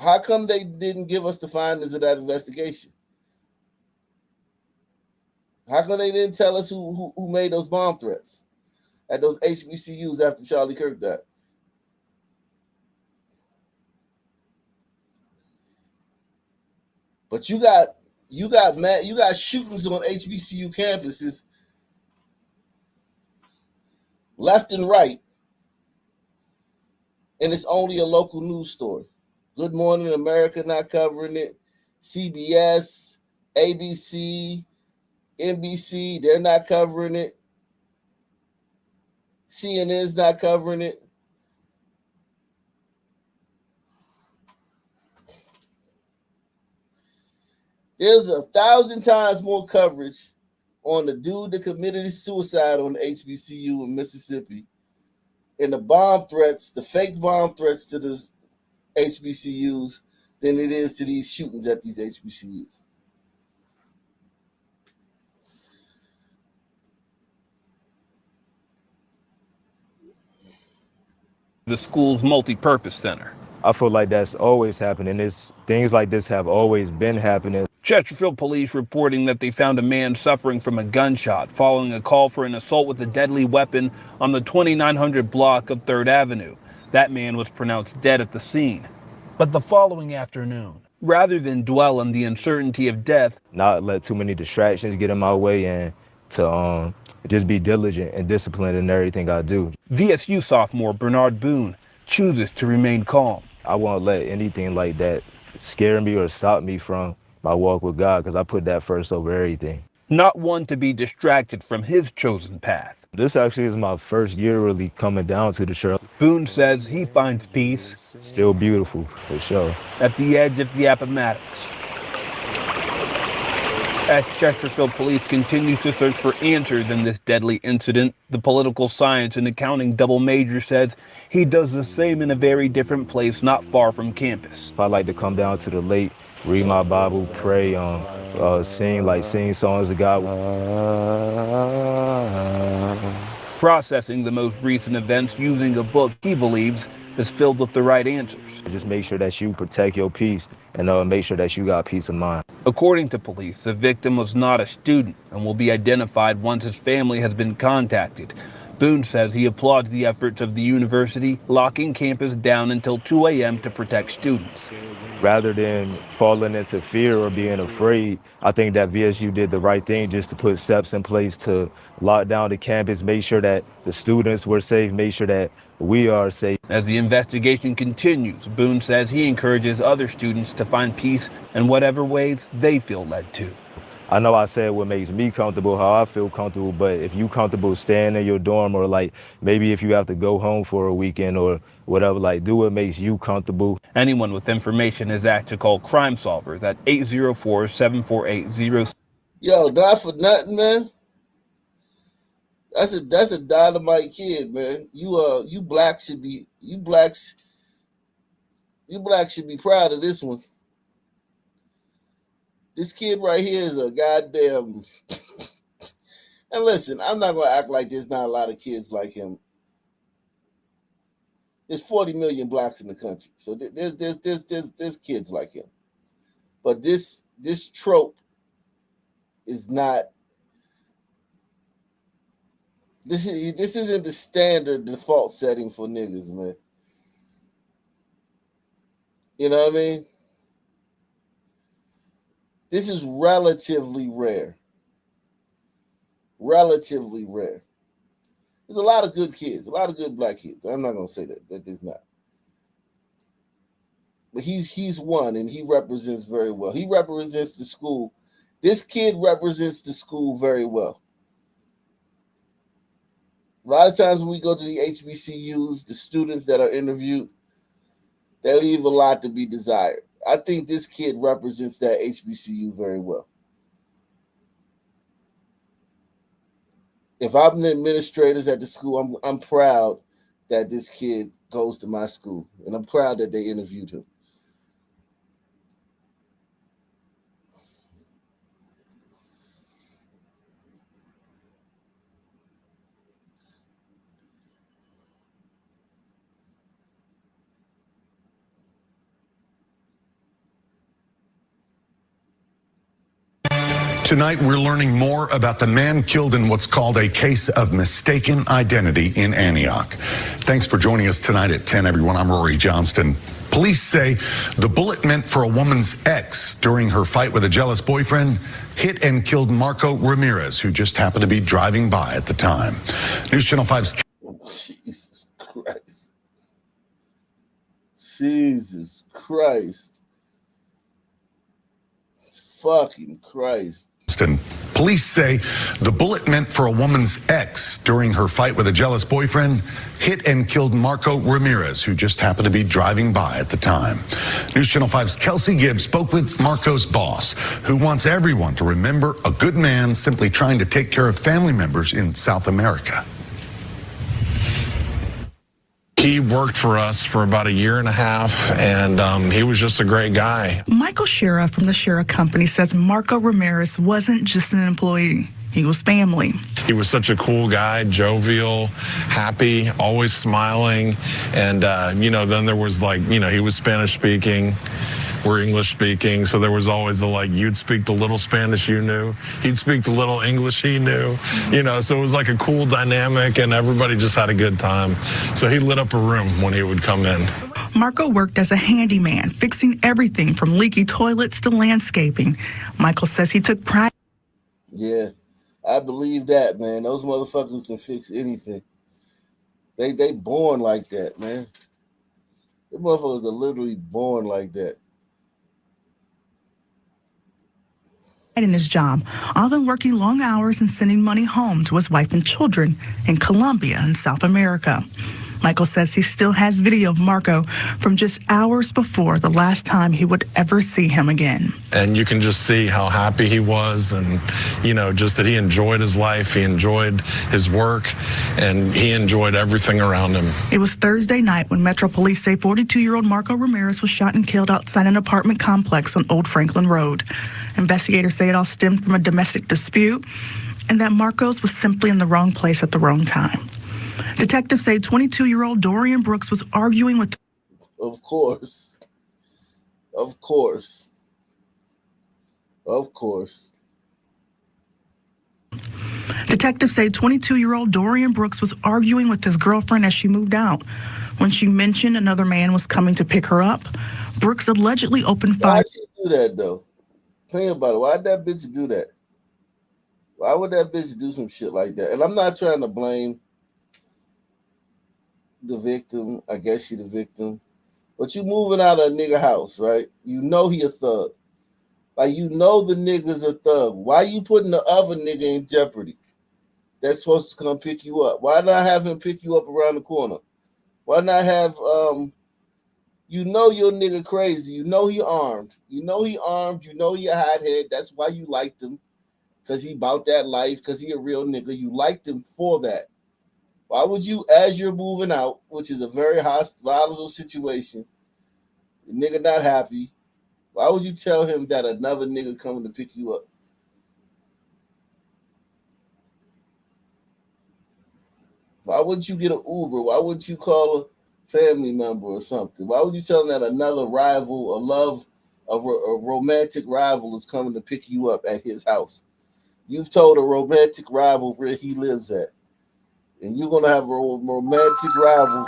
How come they didn't give us the findings of that investigation? How come they didn't tell us who made those bomb threats at those HBCUs after Charlie Kirk died? But you got shootings on HBCU campuses left and right, and it's only a local news story. Good Morning America not covering it. CBS, ABC, NBC, they're not covering it. CNN's not covering it. There's 1,000 times more coverage on the dude that committed suicide on the HBCU in Mississippi and the bomb threats, the fake bomb threats to the HBCUs than it is to these shootings at these HBCUs. The school's multi-purpose center. I feel like that's always happening. Things like this have always been happening. Chesterfield police reporting that they found a man suffering from a gunshot following a call for an assault with a deadly weapon on the 2900 block of 3rd Avenue. That man was pronounced dead at the scene. But the following afternoon, rather than dwell on the uncertainty of death, not let too many distractions get in my way, and to just be diligent and disciplined in everything I do. VSU sophomore Bernard Boone chooses to remain calm. I won't let anything like that scare me or stop me from my walk with God, because I put that first over everything. Not one to be distracted from his chosen path. This actually is my first year really coming down to the church. Boone says he finds peace. Still beautiful, for sure. At the edge of the Appomattox. As Chesterfield police continues to search for answers in this deadly incident, the political science and accounting double major says he does the same in a very different place not far from campus. I like to come down to the lake, read my Bible, pray, sing songs to God. Processing the most recent events using a book he believes is filled with the right answers. Just make sure that you protect your peace and make sure that you got peace of mind. According to police, the victim was not a student and will be identified once his family has been contacted. Boone says he applauds the efforts of the university, locking campus down until 2 a.m. to protect students. Rather than falling into fear or being afraid, I think that VSU did the right thing just to put steps in place to lock down the campus, make sure that the students were safe, make sure that we are safe. As the investigation continues, Boone says he encourages other students to find peace in whatever ways they feel led to. I know I said what makes me comfortable, how I feel comfortable, but if you comfortable staying in your dorm, or maybe if you have to go home for a weekend or whatever, do what makes you comfortable. Anyone with information is asked to call Crime Solvers at 804-748-06. Yo, not for nothing, man. That's a dynamite kid, man. You blacks should be proud of this one. This kid right here is a goddamn. And listen, I'm not gonna act like there's not a lot of kids like him. There's 40 million blacks in the country, so there's kids like him. But this trope is not. This isn't the standard default setting for niggas, man. You know what I mean? This is relatively rare. Relatively rare. There's a lot of good kids, a lot of good black kids. I'm not gonna say that there's not. But he's one, and he represents very well. He represents the school. This kid represents the school very well. A lot of times when we go to the HBCUs, the students that are interviewed, they leave a lot to be desired. I think this kid represents that HBCU very well. If I'm the administrators at the school, I'm proud that this kid goes to my school, and I'm proud that they interviewed him. Tonight, we're learning more about the man killed in what's called a case of mistaken identity in Antioch. Thanks for joining us tonight at 10, everyone. I'm Rory Johnston. Police say the bullet meant for a woman's ex during her fight with a jealous boyfriend hit and killed Marco Ramirez, who just happened to be driving by at the time. News Channel 5's... Jesus Christ. Jesus Christ. Fucking Christ. Police say the bullet meant for a woman's ex during her fight with a jealous boyfriend hit and killed Marco Ramirez, who just happened to be driving by at the time. News Channel 5's Kelsey Gibbs spoke with Marco's boss, who wants everyone to remember a good man simply trying to take care of family members in South America. He worked for us for about a year and a half, and he was just a great guy. Michael Shera from the Shera Company says Marco Ramirez wasn't just an employee. He was family. He was such a cool guy, jovial, happy, always smiling. And, then there was he was Spanish speaking. were English speaking. So there was always the like, you'd speak the little Spanish you knew, he'd speak the little English he knew, you know, so it was like a cool dynamic and everybody just had a good time. So he lit up a room when he would come in. Marco worked as a handyman, fixing everything from leaky toilets to landscaping. Michael says he took pride. Yeah, I believe that, man. Those motherfuckers can fix anything. They born like that, man. The motherfuckers are literally born like that. In his job, often working long hours and sending money home to his wife and children in Colombia and South America. Michael says he still has video of Marco from just hours before the last time he would ever see him again. And you can just see how happy he was and, you know, just that he enjoyed his life, he enjoyed his work, and he enjoyed everything around him. It was Thursday night when Metro Police say 42-year-old Marco Ramirez was shot and killed outside an apartment complex on Old Franklin Road. Investigators say it all stemmed from a domestic dispute and that Marcos was simply in the wrong place at the wrong time. Detectives say 22-year-old Dorian Brooks was arguing with... Of course. Of course. Of course. Detectives say 22-year-old Dorian Brooks was arguing with his girlfriend as she moved out. When she mentioned another man was coming to pick her up, Brooks allegedly opened fire. Why'd she do that, though? Think about it. Why'd that bitch do that? Why would that bitch do some shit like that? And I'm not trying to blame the victim. I guess she the victim. But you moving out of a nigga house, right? You know he a thug. Like, you know the nigga's a thug. Why you putting the other nigga in jeopardy? That's supposed to come pick you up. Why not have him pick you up around the corner? Why not have, you know your nigga crazy. You know he armed. You know he armed. You know he a hothead. That's why you liked him. Because he about that life. Because he a real nigga. You liked him for that. Why would you, as you're moving out, which is a very volatile situation, the nigga not happy, why would you tell him that another nigga coming to pick you up? Why wouldn't you get an Uber? Why wouldn't you call a family member or something? Why would you tell them that another rival, a romantic rival is coming to pick you up at his house? You've told a romantic rival where he lives at. And you're going to have a romantic rival.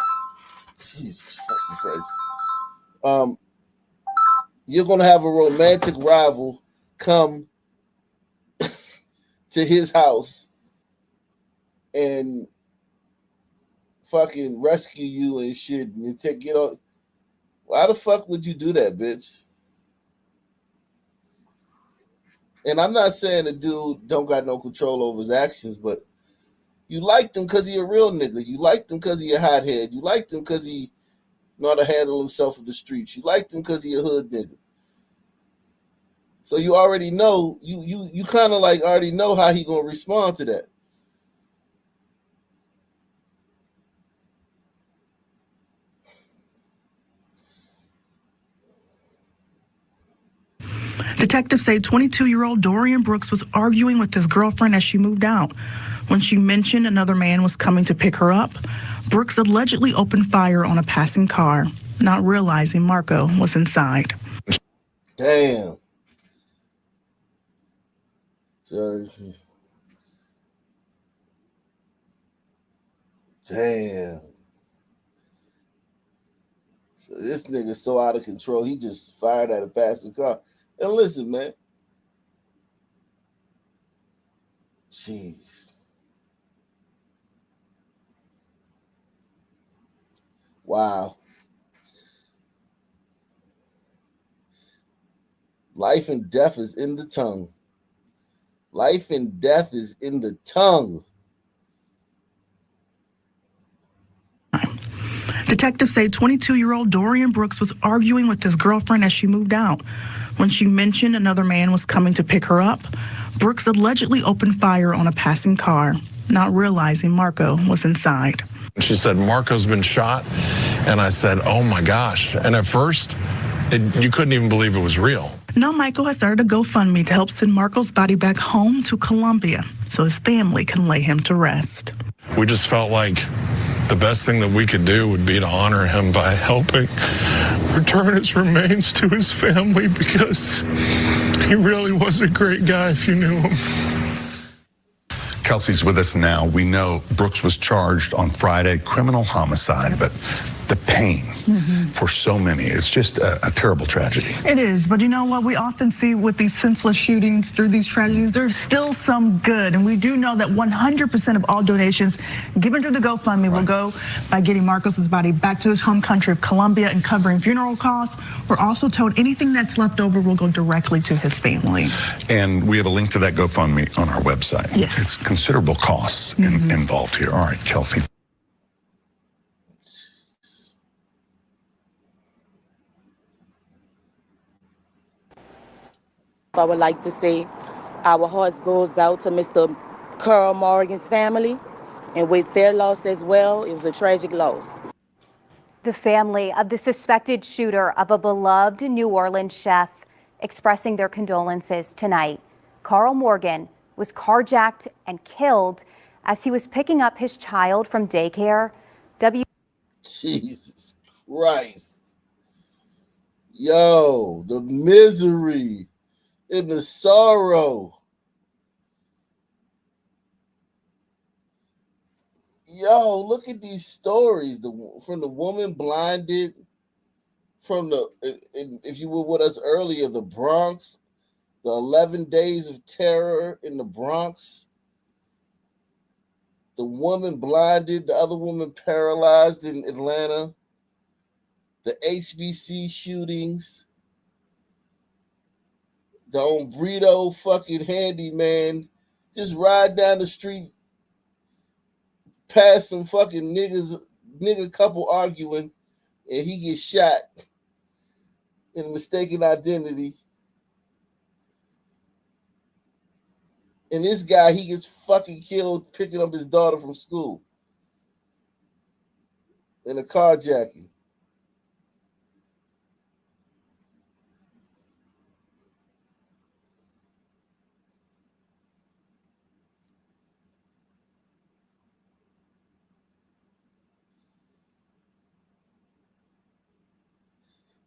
Jesus fucking Christ. You're going to have a romantic rival come to his house and fucking rescue you and shit and take it on. Why the fuck would you do that, bitch? And I'm not saying the dude don't got no control over his actions, but you liked him because he a real nigga. You liked him because he a hothead. You liked him because he know how to handle himself in the streets. You liked him because he a hood nigga. So you already know, you kind of like already know how he gonna respond to that. Detectives say 22-year-old Dorian Brooks was arguing with his girlfriend as she moved out. When she mentioned another man was coming to pick her up, Brooks allegedly opened fire on a passing car, not realizing Marco was inside. Damn. Damn. So this nigga's so out of control, he just fired at a passing car. And listen, man. Jeez. Wow. Life and death is in the tongue. Life and death is in the tongue. Detectives say 22-year-old Dorian Brooks was arguing with his girlfriend as she moved out. When she mentioned another man was coming to pick her up, Brooks allegedly opened fire on a passing car, not realizing Marco was inside. She said, Marco's been shot. And I said, oh my gosh. And at first, you couldn't even believe it was real. Now Michael has started a GoFundMe to help send Marco's body back home to Colombia so his family can lay him to rest. We just felt like the best thing that we could do would be to honor him by helping return his remains to his family, because he really was a great guy if you knew him. Kelsey's with us now. We know Brooks was charged on Friday, criminal homicide, but the pain for so many, it's just a terrible tragedy. It is, but you know what? We often see with these senseless shootings, through these tragedies, there's still some good. And we do know that 100% of all donations given through the GoFundMe will go by getting Marcos's body back to his home country of Colombia and covering funeral costs. We're also told anything that's left over will go directly to his family. And we have a link to that GoFundMe on our website. Yes. It's considerable costs involved here. All right, Kelsey. I would like to say our hearts goes out to Mr. Carl Morgan's family, and with their loss as well, it was a tragic loss. The family of the suspected shooter of a beloved New Orleans chef expressing their condolences tonight. Carl Morgan was carjacked and killed as he was picking up his child from daycare. Jesus Christ. Yo, the misery and the sorrow. Yo, look at these stories. From the woman blinded, from if you were with us earlier, the Bronx, the 11 days of terror in the Bronx. The woman blinded, the other woman paralyzed in Atlanta. The HBC shootings. The Ombrito fucking handyman just ride down the street past some fucking nigga couple arguing, and he gets shot in a mistaken identity. And this guy, he gets fucking killed picking up his daughter from school in a carjacking.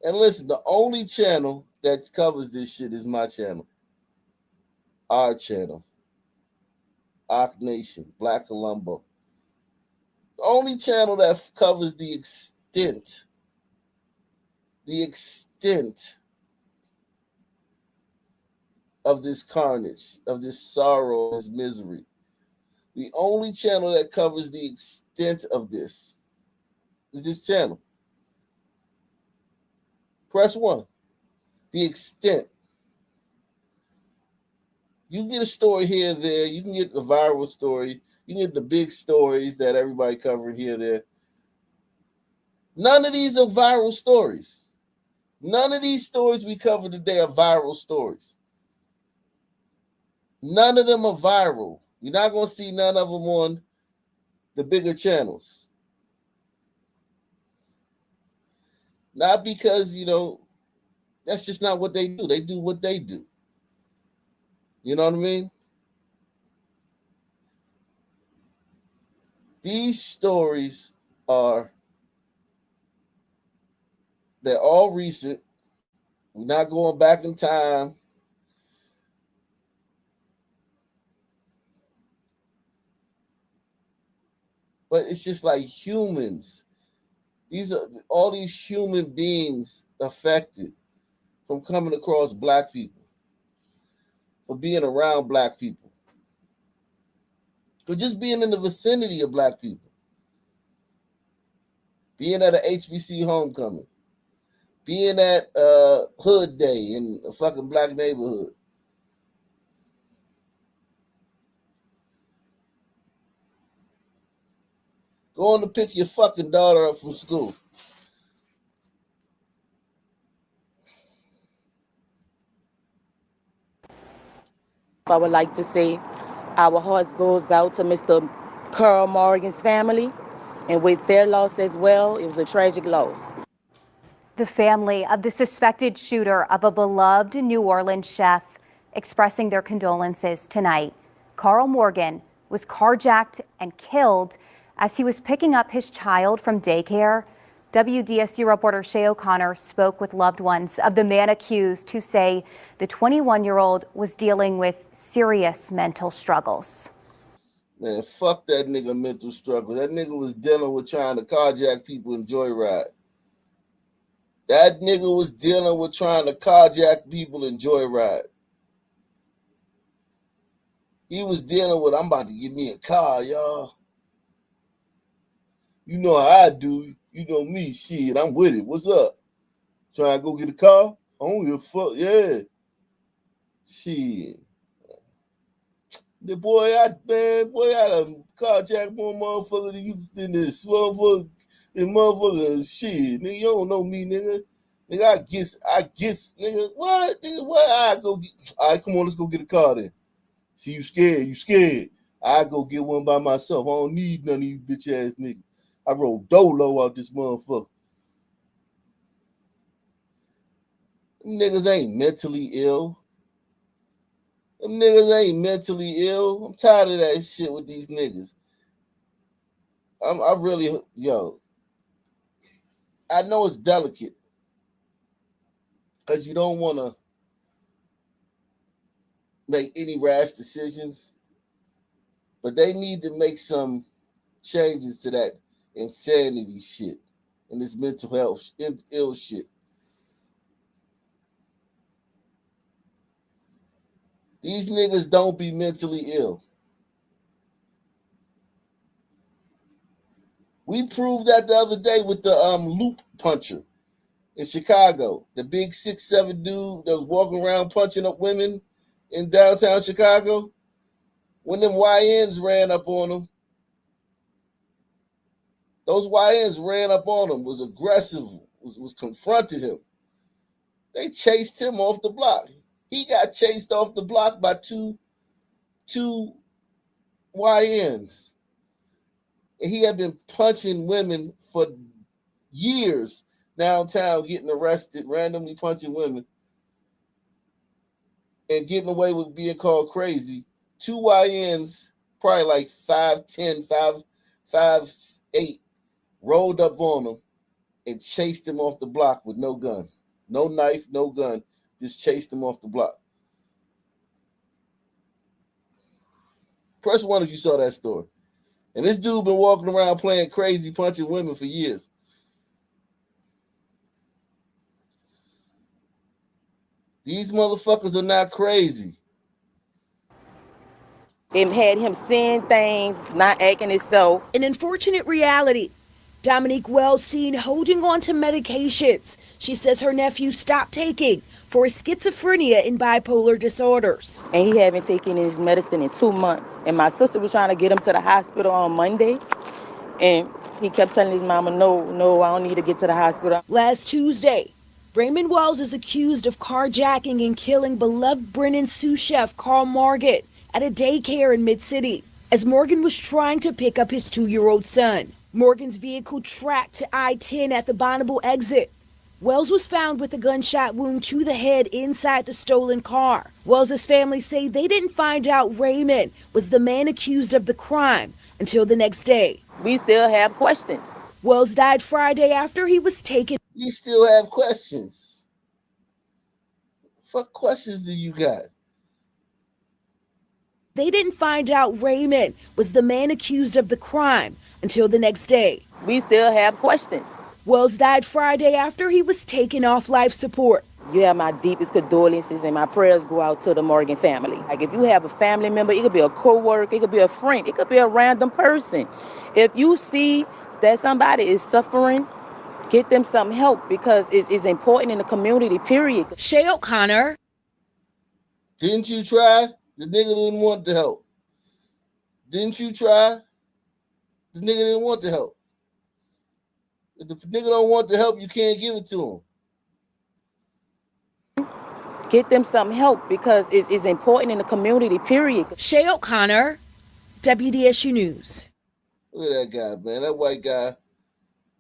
And listen, the only channel that covers this shit is my channel. Our channel. Arc Nation, Black Columbo. The only channel that covers the extent of this carnage, of this sorrow, this misery. The only channel that covers the extent of this is this channel. Press 1. The extent. You can get a story here or there. You can get the viral story. You can get the big stories that everybody covering here or there. None of these are viral stories. None of these stories we cover today are viral stories. None of them are viral. You're not going to see none of them on the bigger channels. Not because, that's just not what they do. They do what they do. You know what I mean? These stories they're all recent. We're not going back in time. But it's just like humans. These are all these human beings affected from coming across black people, for being around black people, for just being in the vicinity of black people, being at an HBC homecoming, being at Hood Day in a fucking black neighborhood. Going to pick your fucking daughter up from school. I would like to say our hearts goes out to Mr. Carl Morgan's family, and with their loss as well, it was a tragic loss. The family of the suspected shooter of a beloved New Orleans chef expressing their condolences tonight. Carl Morgan was carjacked and killed As he was picking up his child from daycare, WDSU reporter Shay O'Connor spoke with loved ones of the man accused who say the 21-year-old was dealing with serious mental struggles. Man, fuck that nigga mental struggle. That nigga was dealing with trying to carjack people and joyride. That nigga was dealing with trying to carjack people and joyride. He was dealing with, I'm about to get me a car, y'all. You know how I do. You know me, shit. I'm with it. What's up? Trying to go get a car? I don't give a fuck. Yeah. Shit. The boy, I done carjacked more motherfucker than this motherfucker. This motherfucker, shit. Nigga, you don't know me, nigga. Nigga, I guess, nigga, what? Nigga, what? I go get, all right, come on, let's go get a car then. See, you scared. I go get one by myself. I don't need none of you bitch ass niggas. I roll dolo out this motherfucker. Them niggas ain't mentally ill. Them niggas ain't mentally ill. I'm tired of that shit with these niggas. I really, yo, I know it's delicate because you don't want to make any rash decisions, but they need to make some changes to that insanity shit and this mental health ill shit. These niggas don't be mentally ill. We proved that the other day with the loop puncher in Chicago. The big 6'7" dude that was walking around punching up women in downtown Chicago. When them YNs ran up on him, those YNs ran up on him, was aggressive, was confronted him. They chased him off the block. He got chased off the block by two YNs. And he had been punching women for years downtown, getting arrested, randomly punching women, and getting away with being called crazy. Two YNs, probably like 5'10", 5'8", rolled up on him and chased him off the block with no gun. No knife, no gun. Just chased him off the block. Press 1 if you saw that story. And this dude been walking around playing crazy, punching women for years. These motherfuckers are not crazy. It had him saying things, not acting itself. An unfortunate reality. Dominique Wells seen holding on to medications she says her nephew stopped taking for schizophrenia and bipolar disorders. And he haven't taken his medicine in 2 months. And my sister was trying to get him to the hospital on Monday. And he kept telling his mama, no, I don't need to get to the hospital. Last Tuesday, Raymond Wells is accused of carjacking and killing beloved Brennan sous chef Carl Morgan at a daycare in Mid-City as Morgan was trying to pick up his 2-year-old son. Morgan's vehicle tracked to I-10 at the Bonneville exit. Wells was found with a gunshot wound to the head inside the stolen car. Wells's family say they didn't find out Raymond was the man accused of the crime until the next day. We still have questions. Wells died Friday after he was taken. We still have questions. What questions do you got? They didn't find out Raymond was the man accused of the crime until the next day. We still have questions. Wells died Friday after he was taken off life support. You have my deepest condolences and my prayers go out to the Morgan family. Like if you have a family member, it could be a co-worker, it could be a friend, it could be a random person. If you see that somebody is suffering, get them some help because it's important in the community, period. Shay O'Connor. Didn't you try? The nigga didn't want the help. Didn't you try? The nigga didn't want the help. If the nigga don't want the help, you can't give it to him. Get them some help because it's important in the community, period. Shay O'Connor, WDSU News. Look at that guy, man. That white guy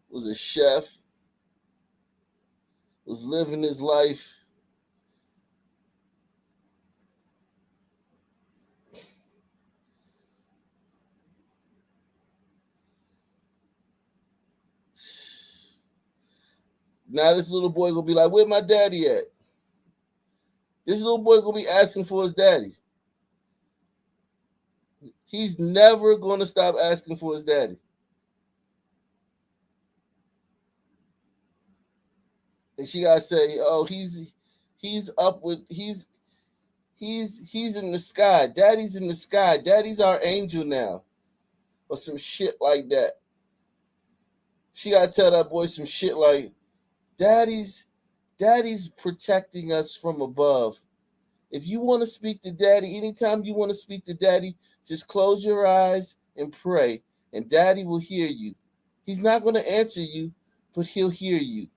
was a chef, was living his life. Now this little boy gonna be like, where my daddy at? This little boy gonna be asking for his daddy. He's never gonna stop asking for his daddy. And she gotta say, oh, he's up with he's in the sky. Daddy's in the sky. Daddy's our angel now. Or some shit like that. She gotta tell that boy some shit like, Daddy's protecting us from above. If you want to speak to daddy, anytime you want to speak to daddy, just close your eyes and pray, and daddy will hear you. He's not going to answer you, but he'll hear you.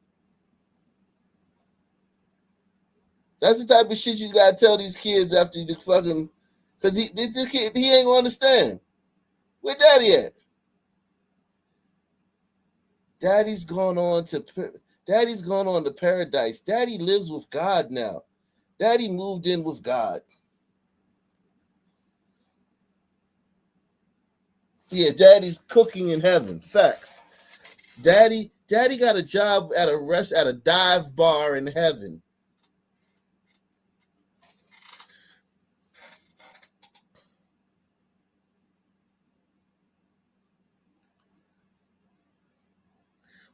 That's the type of shit you got to tell these kids after you fucking, because he ain't going to understand. Where daddy at? Daddy's gone on to paradise. Daddy lives with God now. Daddy moved in with God. Yeah, daddy's cooking in heaven. Facts. Daddy got a job at a dive bar in heaven.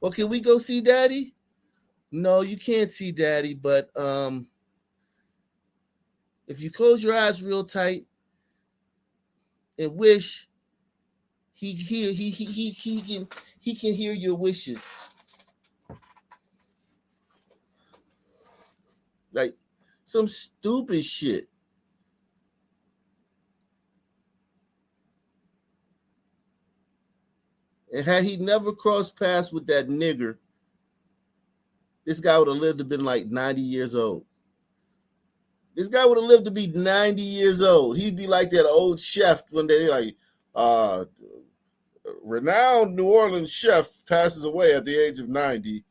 Well, can we go see daddy? No, you can't see daddy, but if you close your eyes real tight and wish, he can hear your wishes. Like some stupid shit. And had he never crossed paths with that nigger, this guy would have lived to been like 90 years old. This guy would have lived to be 90 years old. He'd be like that old chef when they're like, renowned New Orleans chef passes away at the age of 90.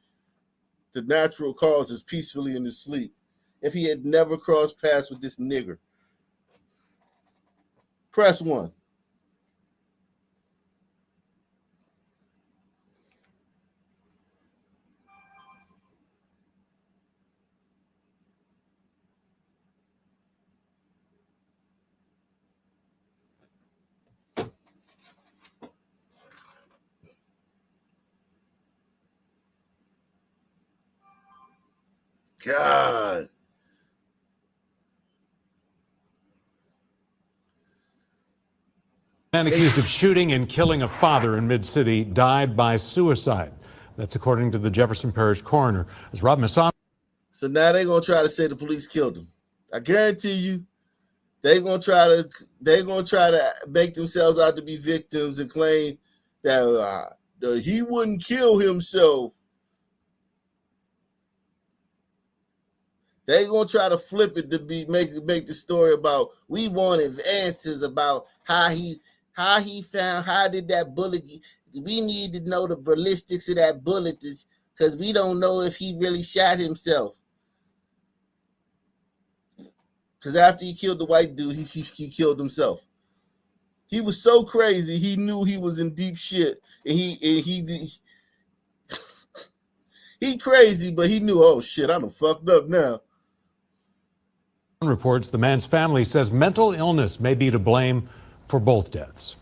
The natural causes peacefully in his sleep. If he had never crossed paths with this nigger. Press 1. God. Man accused of shooting and killing a father in Mid-City died by suicide. That's according to the Jefferson Parish coroner. As Rob Masson. So now they're gonna try to say the police killed him. I guarantee you, they're gonna try to make themselves out to be victims and claim that he wouldn't kill himself. They're gonna try to flip it to make the story about we wanted answers about how did that bullet. We need to know the ballistics of that bullet because we don't know if he really shot himself. Because after he killed the white dude, he killed himself. He was so crazy, he knew he was in deep shit, and he crazy, but he knew, oh shit, I'm fucked up now. Reports the man's family says mental illness may be to blame for both deaths.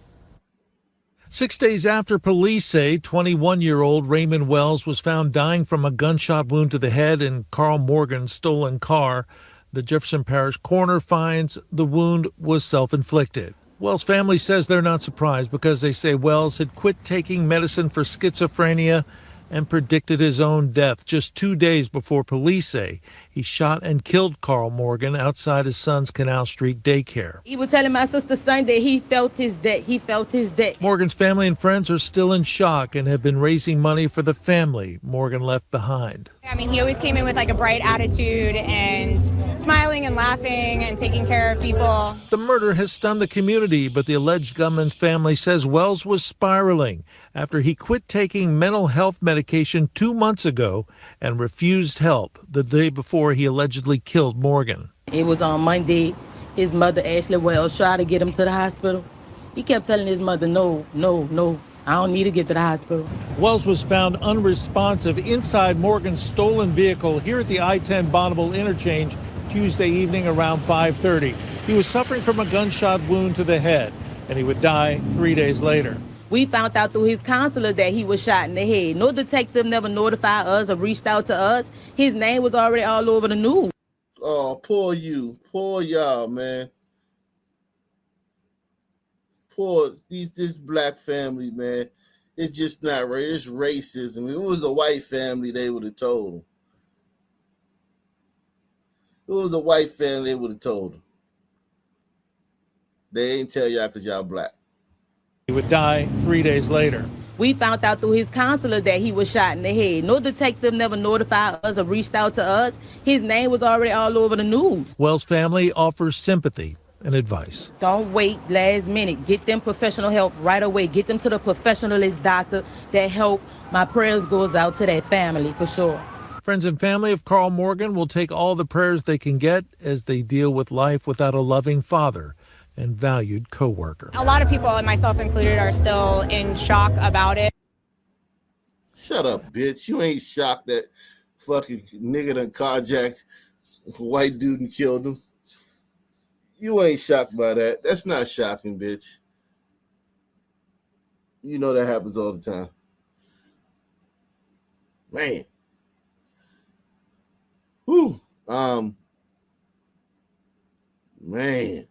6 days after police say 21-year-old Raymond Wells was found dying from a gunshot wound to the head in Carl Morgan's stolen car, the Jefferson Parish coroner finds the wound was self-inflicted. Wells' family says they're not surprised because they say Wells had quit taking medicine for schizophrenia and predicted his own death just 2 days before police say he shot and killed Carl Morgan outside his son's Canal Street daycare. He was telling my sister Sunday he felt his death. He felt his death. Morgan's family and friends are still in shock and have been raising money for the family Morgan left behind. I mean, he always came in with like a bright attitude and smiling and laughing and taking care of people. The murder has stunned the community, but the alleged gunman's family says Wells was spiraling after he quit taking mental health medication 2 months ago and refused help the day before he allegedly killed Morgan. It was on Monday. His mother, Ashley Wells, tried to get him to the hospital. He kept telling his mother, no, I don't need to get to the hospital. Wells was found unresponsive inside Morgan's stolen vehicle here at the I-10 Bonneville interchange Tuesday evening around 5:30. He was suffering from a gunshot wound to the head, and he would die 3 days later. We found out through his counselor that he was shot in the head. No detective never notified us or reached out to us. His name was already all over the news. Oh, poor you. Poor y'all, man. Poor this black family, man. It's just not right. It's racism. If it was a white family, they would have told him. If it was a white family, they would have told him. They ain't tell y'all because y'all black. He would die 3 days later. We found out through his counselor that he was shot in the head. No detective never notified us or reached out to us. His name was already all over the news. Wells' family offers sympathy and advice. Don't wait last minute. Get them professional help right away. Get them to the professionalist doctor that help. My prayers goes out to that family for sure. Friends and family of Carl Morgan will take all the prayers they can get as they deal with life without a loving father and valued co-worker. A lot of people, and myself included, are still in shock about it. Shut up, bitch. You ain't shocked that fucking nigga done carjacked a white dude and killed him. You ain't shocked by that. That's not shocking, bitch. You know that happens all the time. Man. Whew. Man.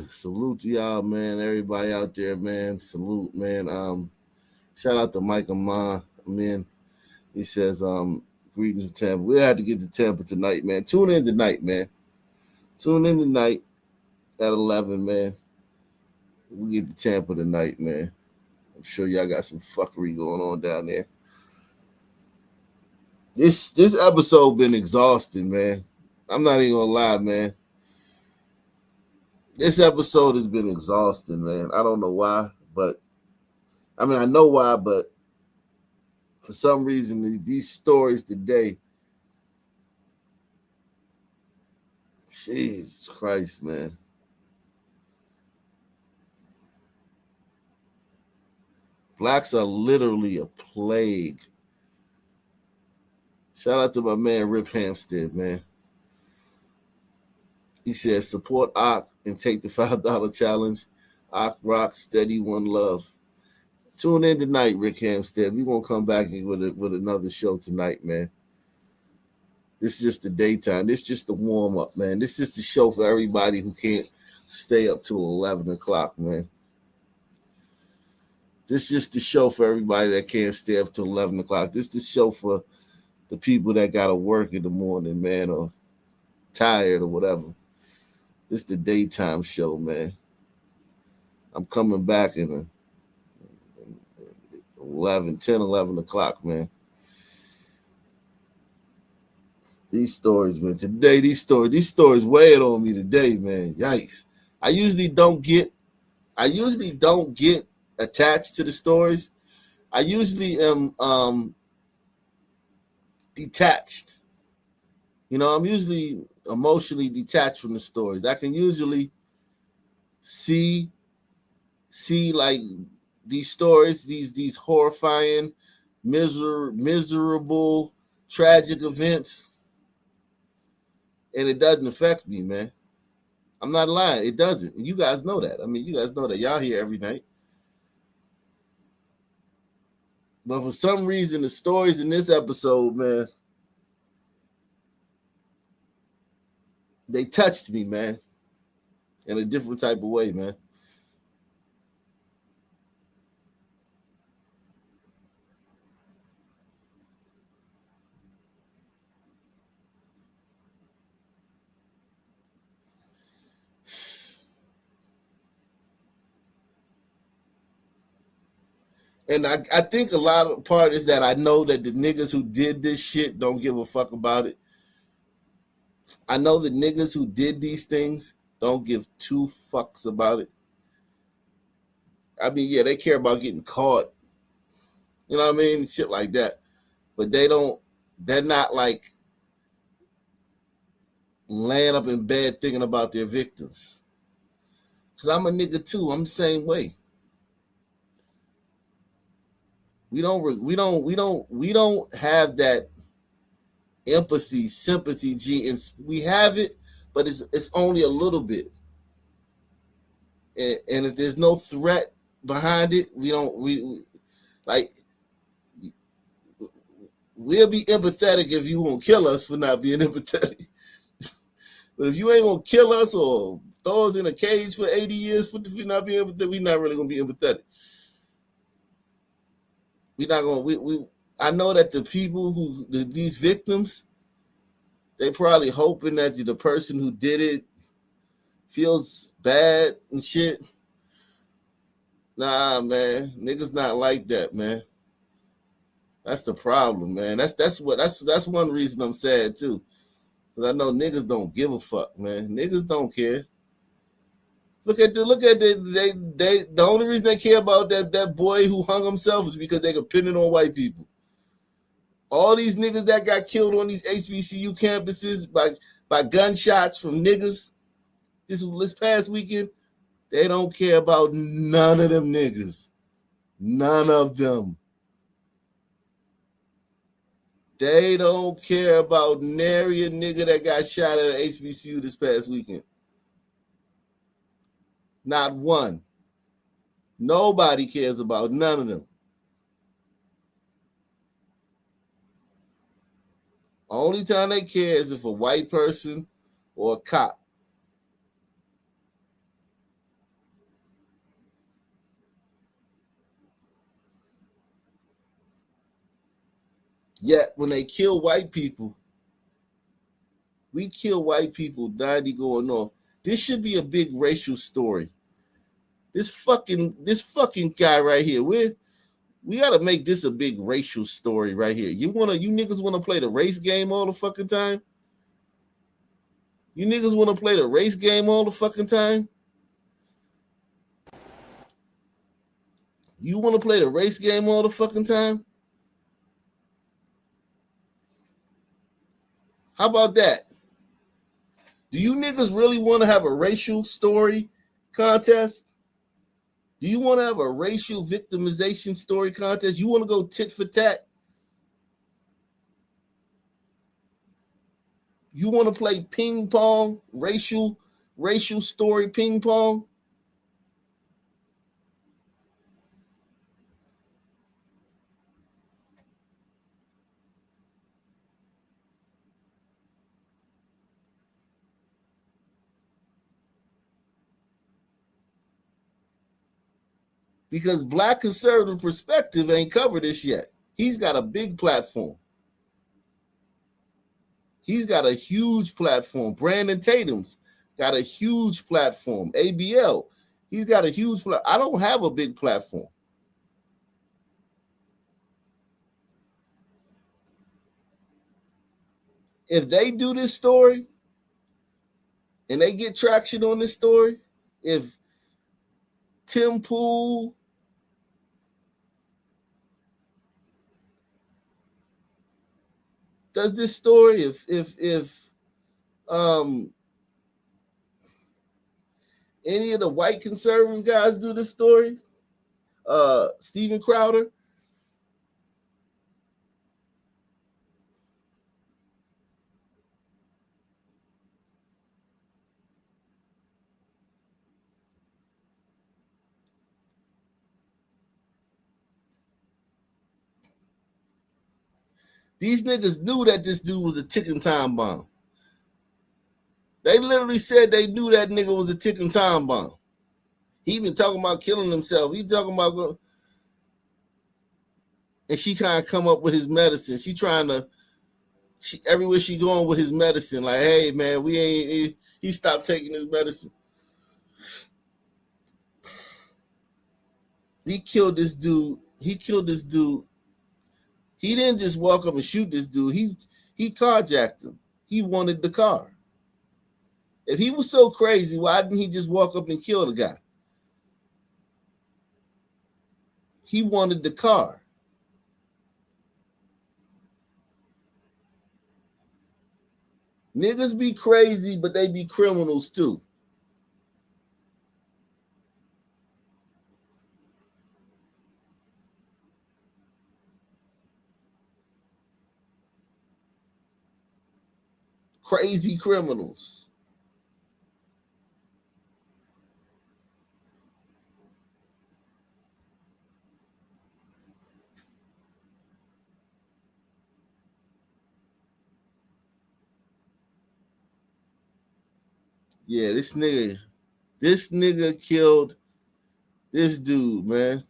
Salute to y'all, man. Everybody out there, man. Salute, man. Shout out to Mike Amon. He says, greetings from Tampa. We'll have to get to Tampa tonight, man. Tune in tonight, man. Tune in tonight at 11, man. We'll get to Tampa tonight, man. I'm sure y'all got some fuckery going on down there. This episode been exhausting, man. I'm not even gonna lie, man. This episode has been exhausting, man. I don't know why, but I mean, I know why, but for some reason, these stories today, Jesus Christ, man. Blacks are literally a plague. Shout out to my man, Rip Hampstead, man. He says, support Ak and take the $5 challenge. Ak rock, steady, one love. Tune in tonight, Rick Hampstead. We're going to come back with another show tonight, man. This is just the daytime. This is just the warm-up, man. This is the show for everybody who can't stay up till 11 o'clock, man. This is just the show for everybody that can't stay up till 11 o'clock. This is the show for the people that got to work in the morning, man, or tired or whatever. This is the daytime show, man. I'm coming back in 11 o'clock, man. These stories, man. Today, these stories weighed on me today, man. Yikes. I usually don't get attached to the stories. I usually am detached. You know, I'm usually emotionally detached from the stories. I can usually see like these stories, these horrifying, miserable, tragic events, and it doesn't affect me, man. I'm not lying. It doesn't. And you guys know that. I mean, you guys know that. Y'all here every night. But for some reason, the stories in this episode, man, they touched me, man, in a different type of way, man. And I think a lot of the part is that I know that the niggas who did this shit don't give a fuck about it. I know the niggas who did these things don't give two fucks about it. I mean, yeah, they care about getting caught. You know what I mean? Shit like that. But they're not like laying up in bed thinking about their victims. Cause I'm a nigga too. I'm the same way. We don't have that empathy, sympathy, G, and we have it, but it's only a little bit. And if there's no threat behind it, we like we'll be empathetic if you won't kill us for not being empathetic. But if you ain't gonna kill us or throw us in a cage for 80 years for not being empathetic, we're not really gonna be empathetic. We're not gonna. I know that the people these victims, they probably hoping that the person who did it feels bad and shit. Nah, man, niggas not like that, man. That's the problem, man. That's one reason I'm sad too, because I know niggas don't give a fuck, man. Niggas don't care. The only reason they care about that boy who hung himself is because they could pin it on white people. All these niggas that got killed on these HBCU campuses by gunshots from niggas this past weekend, they don't care about none of them niggas. None of them. They don't care about nary a nigga that got shot at an HBCU this past weekend. Not one. Nobody cares about none of them. Only time they care is if a white person or a cop. Yet when they kill white people, we kill white people, 90 going off. This should be a big racial story. This fucking guy right here. We gotta make this a big racial story right here. You niggas wanna play the race game all the fucking time? You niggas wanna play the race game all the fucking time? You wanna play the race game all the fucking time? How about that? Do you niggas really want to have a racial story contest? Do you want to have a racial victimization story contest? You want to go tit for tat? You want to play ping pong, racial story ping pong? Because Black Conservative Perspective ain't covered this yet. He's got a big platform. He's got a huge platform. Brandon Tatum's got a huge platform. ABL, he's got a huge platform. I don't have a big platform. If they do this story and they get traction on this story, if Tim Pool does this story, if any of the white conservative guys do this story, Steven Crowder, these niggas knew that this dude was a ticking time bomb. They literally said they knew that nigga was a ticking time bomb. He been talking about killing himself. He talking about, and she kind of come up with his medicine. She everywhere she going with his medicine. Like, hey man, he stopped taking his medicine. He killed this dude. He didn't just walk up and shoot this dude. He carjacked him. He wanted the car. If he was so crazy, why didn't he just walk up and kill the guy? He wanted the car. Niggas be crazy, but they be criminals too. Crazy criminals. Yeah, this nigga killed this dude, man.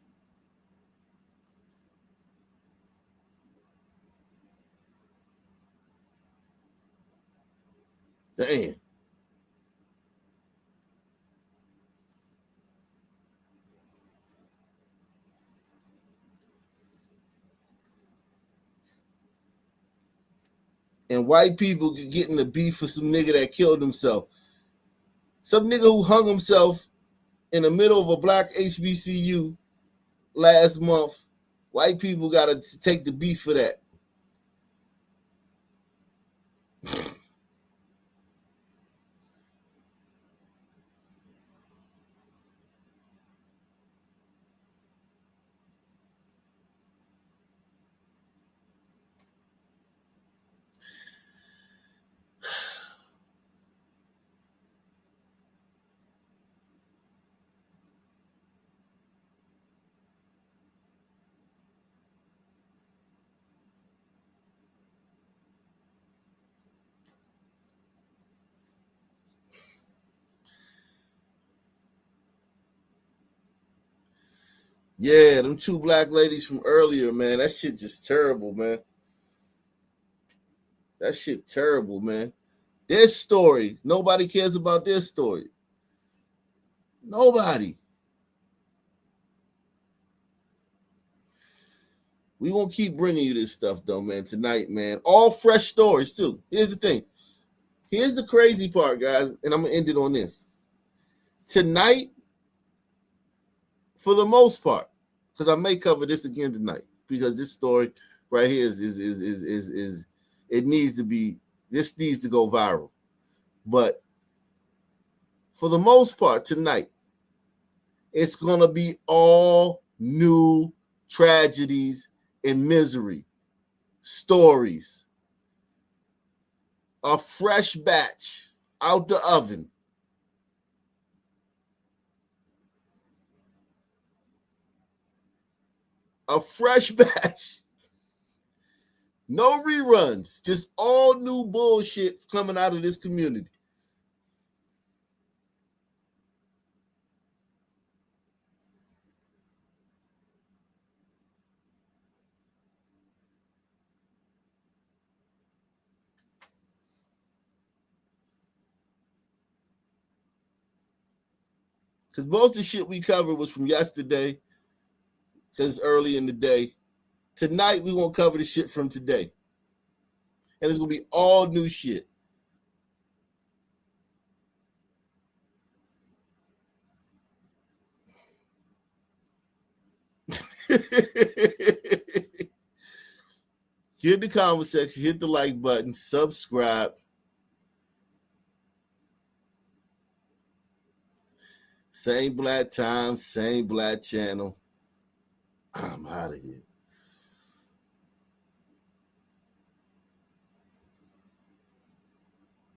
Damn. And white people getting the beef for some nigga that killed himself. Some nigga who hung himself in the middle of a black HBCU last month. White people got to take the beef for that. Yeah, them two black ladies from earlier, man. That shit just terrible, man. That shit terrible, man. Their story, nobody cares about their story. Nobody. We gonna keep bringing you this stuff, though, man, tonight, man. All fresh stories, too. Here's the thing. Here's the crazy part, guys, and I'm gonna end it on this. Tonight, for the most part, because I may cover this again tonight, because this story right here is it needs to be, this needs to go viral. But for the most part tonight, it's gonna be all new tragedies and misery stories. A fresh batch out the oven. A fresh batch. No reruns, just all new bullshit coming out of this community. Because most of the shit we covered was from yesterday, because it's early in the day. Tonight, we're going to cover the shit from today. And it's going to be all new shit. Hit the comment section, hit the like button, subscribe. Same black time, same black channel. I'm out of here.